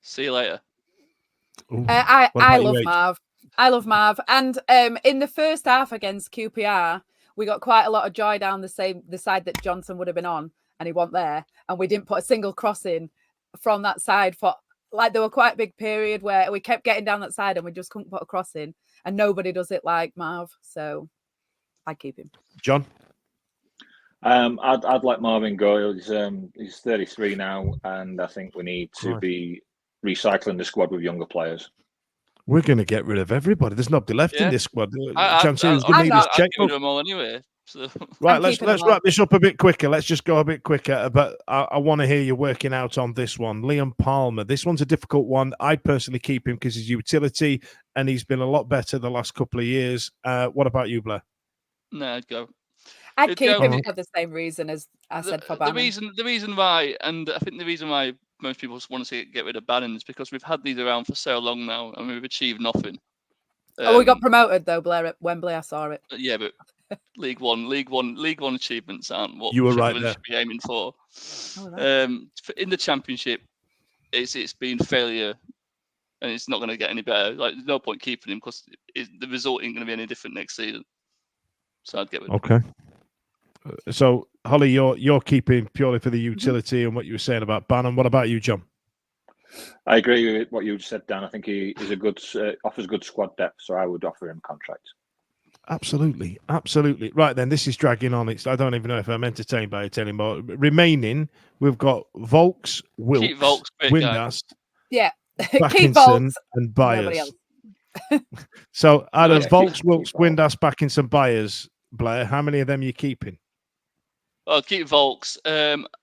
Speaker 7: See you later.
Speaker 5: I love Marv. I love Marv. And in the first half against QPR, we got quite a lot of joy down the side that Johnson would have been on, and he wasn't there. And we didn't put a single cross in from that side for there were quite a big period where we kept getting down that side and we just couldn't put a cross in. And nobody does it like Marv, so I'd keep him.
Speaker 4: John,
Speaker 6: I'd let Marvin go. He's 33 now, and I think we need to be recycling the squad with younger players.
Speaker 4: We're going to get rid of everybody. There's nobody left in this squad.
Speaker 7: I'd get rid of them all anyway. So.
Speaker 4: Right, let's wrap this up a bit quicker. Let's just go a bit quicker. But I want to hear you working out on this one. Liam Palmer. This one's a difficult one. I'd personally keep him because he's utility, and he's been a lot better the last couple of years. What about you, Blair?
Speaker 7: No, I'd go.
Speaker 5: I'd keep him for the same reason as I said for Bannon.
Speaker 7: The reason why, and I think the reason why most people want to get rid of Bannon is because we've had these around for so long now and we've achieved nothing.
Speaker 5: We got promoted though, Blair, at Wembley. I saw it.
Speaker 7: Yeah, but League One achievements aren't what
Speaker 4: you were
Speaker 7: we should be aiming for. In the Championship, it's been failure, and it's not going to get any better. Like, there's no point keeping him because the result ain't going to be any different next season. So I'd get rid of him.
Speaker 4: Okay. So, Holly, you're keeping purely for the utility and what you were saying about Bannon. What about you, John?
Speaker 6: I agree with what you just said, Dan. I think he is offers good squad depth, so I would offer him contract.
Speaker 4: Absolutely. Right then, this is dragging on. I don't even know if I'm entertained by it anymore. Remaining, we've got Volks, Wilkes, Windass, Backinson, and Byers. So, out of Volks, Wilkes, Windass, Backinson, Byers, Blair, how many of them are you keeping?
Speaker 7: I'll keep Volks.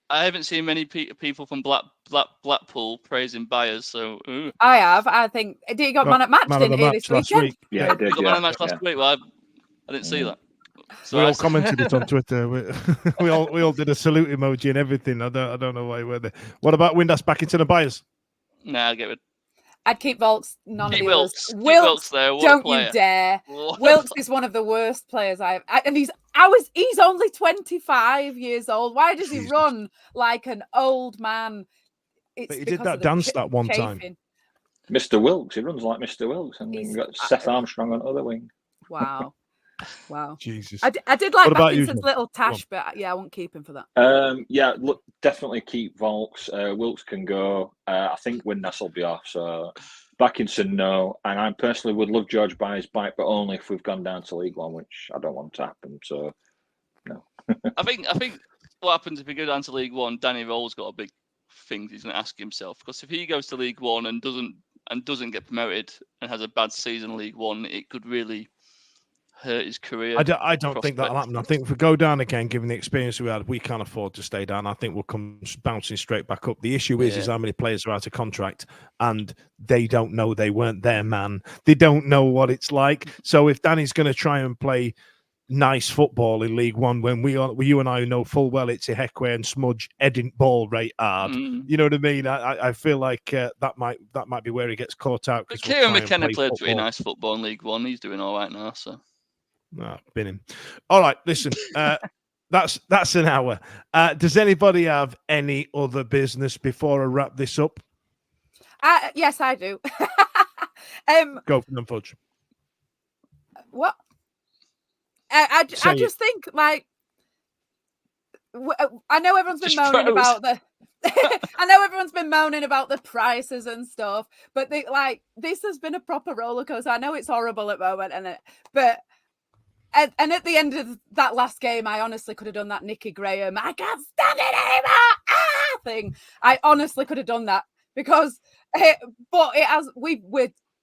Speaker 7: I haven't seen many people from Blackpool praising Byers. So
Speaker 5: I have. I think he got man at match, didn't he, this weekend?
Speaker 6: Yeah, he did.
Speaker 7: Got man at match last week. Well, I didn't see that. So
Speaker 4: we all commented it on Twitter. We all did a salute emoji and everything. I don't know why we're there. What about Windass back into the Byers?
Speaker 7: Nah, get rid.
Speaker 5: I'd keep Volks. None
Speaker 7: Keep
Speaker 5: of the others.
Speaker 7: Wilkes there. What
Speaker 5: Don't
Speaker 7: a player.
Speaker 5: you dare.
Speaker 7: What
Speaker 5: Wilkes is one of the worst players and he's only 25 years old. Why does he run like an old man?
Speaker 4: But he did that dance that one time.
Speaker 6: Mr. Wilkes, he runs like Mr. Wilkes, and you've got Seth Armstrong on the other wing.
Speaker 5: Wow.
Speaker 4: Jesus.
Speaker 5: I did like
Speaker 4: Atkinson's
Speaker 5: little tash, but I won't keep him for that.
Speaker 6: Yeah, look, definitely keep Volks. Wilkes can go. I think Windass will be off. So Atkinson, no. And I personally would love George Byers back, but only if we've gone down to League One, which I don't want to happen. So no.
Speaker 7: I think what happens if we go down to League One? Danny Roll's got a big thing he's going to ask himself, because if he goes to League One and doesn't get promoted and has a bad season in League One, it could really hurt his career.
Speaker 4: I don't think that'll happen. I think if we go down again, given the experience we had, we can't afford to stay down. I think we'll come bouncing straight back up. The issue is how many players are out of contract and they don't know they weren't their man. They don't know what it's like. So if Danny's going to try and play nice football in League One, when you and I know full well it's a Heckway and Smudge heading ball right hard. You know what I mean? I feel like that might be where he gets caught out.
Speaker 7: But Kieran McKenna played pretty nice football in League One. He's doing all right now. So.
Speaker 4: Been him. All right, listen. That's an hour. Does anybody have any other business before I wrap this up?
Speaker 5: Yes, I do.
Speaker 4: Go for them, Fudge.
Speaker 5: What? I just think, like, I know everyone's been moaning about the. I know everyone's been moaning about the prices and stuff, but this has been a proper roller coaster. I know it's horrible at the moment, but. And at the end of that last game, I honestly could have done that Nicky Graham, I can't stand it anymore, thing. I honestly could have done that because, we're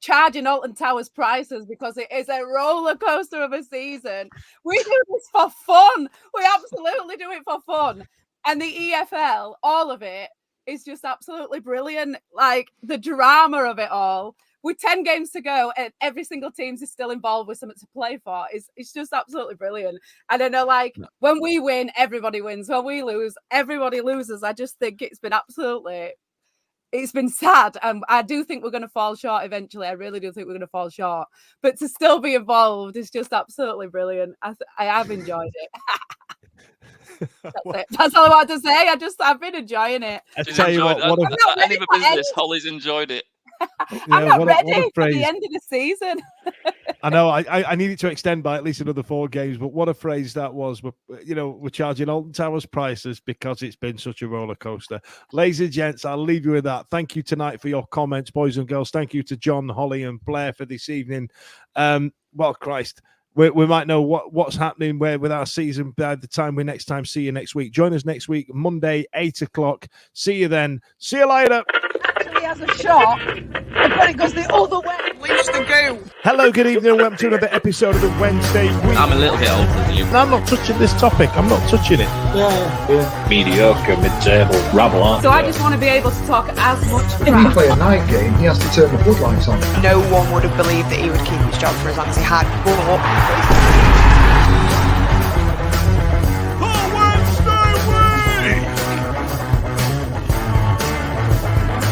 Speaker 5: charging Alton Towers prices because it is a roller coaster of a season. We do this for fun. We absolutely do it for fun. And the EFL, all of it is just absolutely brilliant. Like the drama of it all. With 10 games to go and every single team is still involved with something to play for, it's just absolutely brilliant. And I know, when we win, everybody wins. When we lose, everybody loses. I just think it's been sad. And I do think we're going to fall short eventually. I really do think we're going to fall short. But to still be involved is just absolutely brilliant. I have enjoyed it. That's it. That's all I wanted to say. I've been enjoying it.
Speaker 4: I tell you what,
Speaker 7: any business, Hollie's enjoyed it.
Speaker 5: I'm not ready for the end of the season.
Speaker 4: I know. I needed to extend by at least another 4 games, but what a phrase that was. We're charging Alton Towers prices because it's been such a roller coaster. Ladies and gents, I'll leave you with that. Thank you tonight for your comments, boys and girls. Thank you to John, Hollie, and Blair for this evening. Well, Christ. We might know what's happening with our season by the time we next time see you next week. Join us next week, Monday, 8 o'clock. See you then. See you later.
Speaker 8: Actually has a shot, but it goes the other way. Leaves the go.
Speaker 4: Hello, good evening, and welcome to another episode of the Wednesday Week.
Speaker 9: I'm a little bit older than you.
Speaker 4: And I'm not touching this topic. I'm not touching it.
Speaker 9: Yeah. Mediocre, mid-table, rabble, aren't
Speaker 5: So I just want to be able to talk as much
Speaker 10: If you play a night game, he has to turn the floodlights on.
Speaker 8: No one would have believed that he would keep his job for as long as he had. But